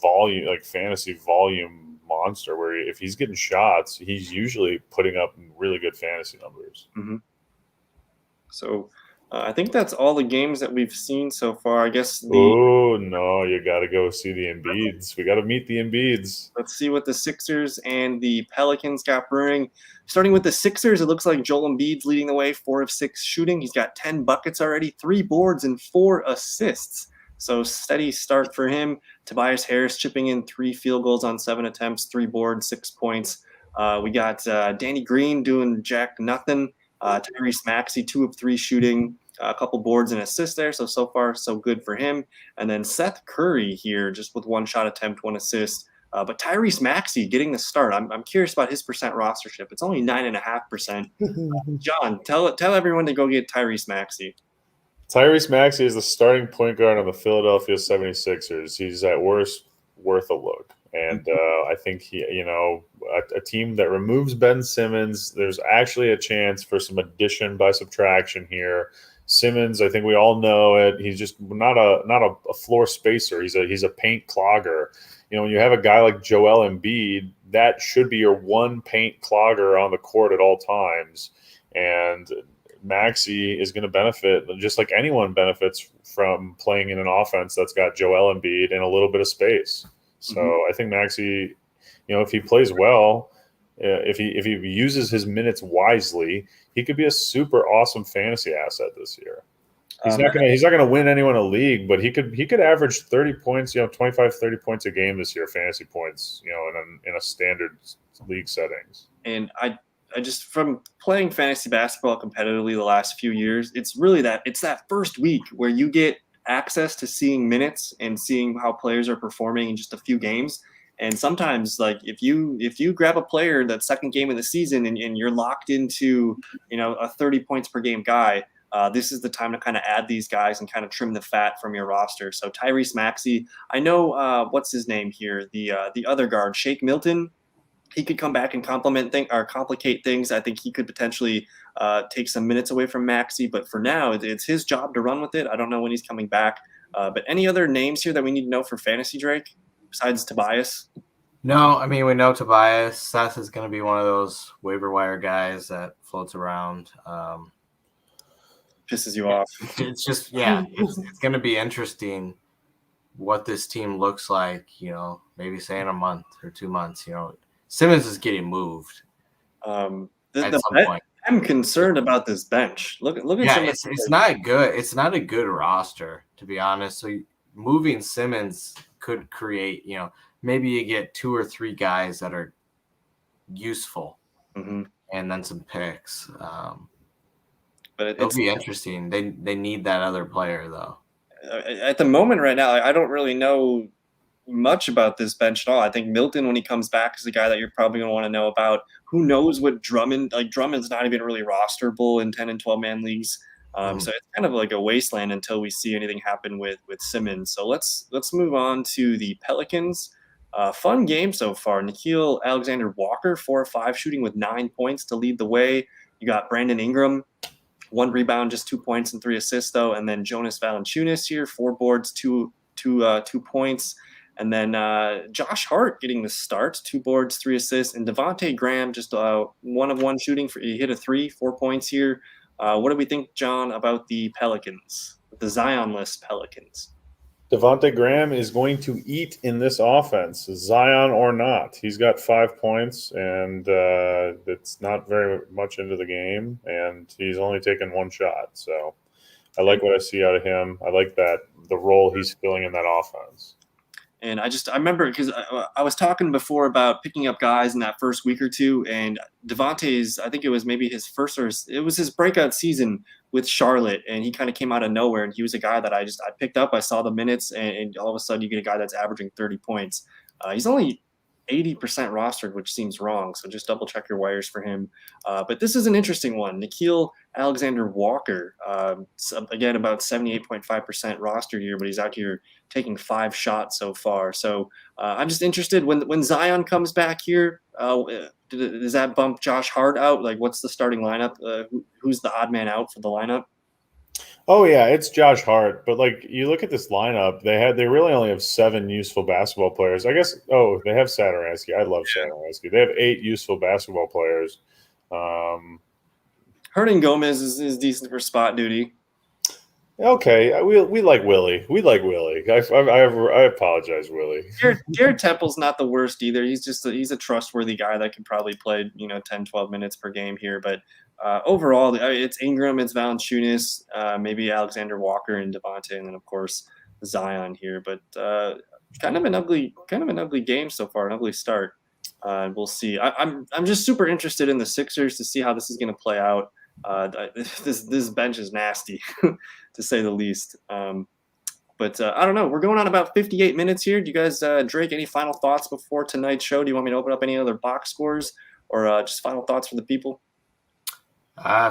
volume, like fantasy volume monster where if he's getting shots, he's usually putting up really good fantasy numbers. Mm-hmm. So I think that's all the games that we've seen so far. I guess Oh, no, you got to go see the Embiids. We got to meet the Embiids. Let's see what the Sixers and the Pelicans got brewing. Starting with the Sixers, it looks like Joel Embiid's leading the way, 4 of 6 shooting. He's got 10 buckets already, 3 boards, and 4 assists. So steady start for him. Tobias Harris chipping in 3 field goals on 7 attempts, 3 boards, 6 points. We got Danny Green doing jack nothing. Tyrese Maxey, 2 of 3 shooting, a couple boards and assists there. So far, so good for him. And then Seth Curry here, just with 1 shot attempt, 1 assist. But Tyrese Maxey getting the start. I'm curious about his percent rostership. It's only 9.5%. John, tell everyone to go get Tyrese Maxey. Tyrese Maxey is the starting point guard on the Philadelphia 76ers. He's at worst worth a look. And I think a team that removes Ben Simmons, there's actually a chance for some addition by subtraction here. Simmons, I think we all know it. He's just not a floor spacer. He's a paint clogger. When you have a guy like Joel Embiid, that should be your one paint clogger on the court at all times. And Maxey is going to benefit, just like anyone benefits from playing in an offense that's got Joel Embiid and a little bit of space. So I think Maxey, if he plays well, if he uses his minutes wisely, he could be a super awesome fantasy asset this year. He's not gonna win anyone a league, but he could average 30 points, 25, 30 points a game this year, fantasy points, in a standard league settings. And I just, from playing fantasy basketball competitively the last few years, it's really that first week where you get access to seeing minutes and seeing how players are performing in just a few games. And sometimes, like, if you grab a player that second game of the season and you're locked into, a 30 points per game guy, this is the time to kind of add these guys and kind of trim the fat from your roster. So Tyrese Maxey, I know what's his name here, the other guard, Shake Milton. He could come back and complicate things. I think he could potentially take some minutes away from Maxey, but for now, it's his job to run with it. I don't know when he's coming back. But any other names here that we need to know for fantasy, Drake, besides Tobias? No, I mean, we know Tobias. Seth is going to be one of those waiver wire guys that floats around. Pisses you off. It's just, it's going to be interesting what this team looks like, maybe say in a month or 2 months. Simmons is getting moved at some point. I'm concerned about this bench. Look at it's not good. It's not a good roster, to be honest. So moving Simmons could create, maybe you get 2 or 3 guys that are useful, and then some picks. But it'll be interesting. They need that other player, though. At the moment right now, I don't really know much about this bench at all. I think Milton, when he comes back, is the guy that you're probably going to want to know about. Who knows what Drummond's not even really rosterable in 10 and 12 man leagues. So it's kind of like a wasteland until we see anything happen with Simmons. So let's move on to the Pelicans. Fun game so far. Nikhil Alexander-Walker, 4 of 5 shooting with 9 points to lead the way. You got Brandon Ingram, 1 rebound, just 2 points and 3 assists though. And then Jonas Valanciunas here, 4 boards, 2 points. And then Josh Hart getting the start, 2 boards, 3 assists. And Devontae Graham just 1 of 1 shooting. He hit a 3, 4 points here. What do we think, John, about the Pelicans, the Zion-less Pelicans? Devontae Graham is going to eat in this offense, Zion or not. He's got 5 points, and it's not very much into the game, and he's only taken 1 shot. So I like what I see out of him. I like the role he's filling in that offense. And I remember because I was talking before about picking up guys in that first week or two, and Devontae's, I think it was maybe his first it was his breakout season with Charlotte, and he kind of came out of nowhere, and he was a guy that I picked up. I saw the minutes, and all of a sudden you get a guy that's averaging 30 points. He's only 80% rostered, which seems wrong, so just double check your wires for him. But this is an interesting one. Nikhil Alexander-Walker, again, about 78.5% rostered here, but he's out here taking 5 shots so far. So I'm just interested when Zion comes back here, does that bump Josh Hart out? Like, what's the starting lineup? Who's the odd man out for the lineup? Oh yeah, it's Josh Hart. But like, you look at this lineup, they really only have 7 useful basketball players. I guess. Oh, they have Satoransky. I love Satoransky. They have 8 useful basketball players. Hernan Gomez is decent for spot duty. Okay, we like Willie. We like Willie. I apologize, Willie. Garrett Temple's not the worst either. He's a trustworthy guy that can probably play 10, 12 minutes per game here. But overall, it's Ingram, it's Valanciunas, maybe Alexander Walker and Devontae, and then of course Zion here. But kind of an ugly game so far, an ugly start. We'll see. I'm just super interested in the Sixers to see how this is going to play out. This bench is nasty, to say the least. But I don't know. We're going on about 58 minutes here. Do you guys, Drake, any final thoughts before tonight's show? Do you want me to open up any other box scores, or just final thoughts for the people?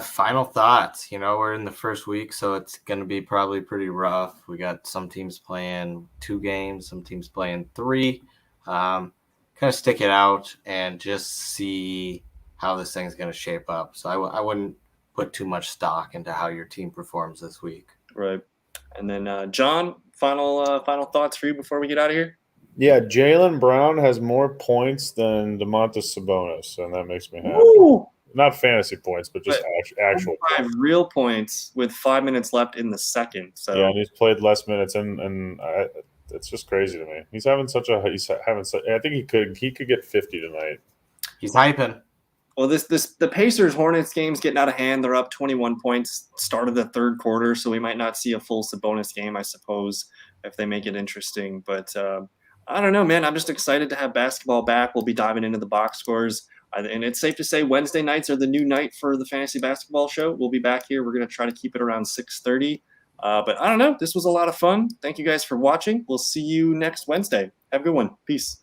Final thoughts. We're in the first week, so it's going to be probably pretty rough. We got some teams playing 2 games, some teams playing 3. Kind of stick it out and just see how this thing's going to shape up. So I wouldn't put too much stock into how your team performs this week. Right. And then, John, final thoughts for you before we get out of here? Yeah, Jalen Brown has more points than Domantas Sabonis, and that makes me happy. Woo! Not fantasy points, but just actual 5 points. Real points with 5 minutes left in the second. So yeah, and he's played less minutes, and it's just crazy to me. I think he could get 50 tonight. He's hyping. Well, the Pacers Hornets game's getting out of hand. They're up 21 points, start of the third quarter, so we might not see a full Sabonis game, I suppose, if they make it interesting. But I don't know, man. I'm just excited to have basketball back. We'll be diving into the box scores. And it's safe to say Wednesday nights are the new night for the fantasy basketball show. We'll be back here. We're going to try to keep it around 6:30. But I don't know. This was a lot of fun. Thank you guys for watching. We'll see you next Wednesday. Have a good one. Peace.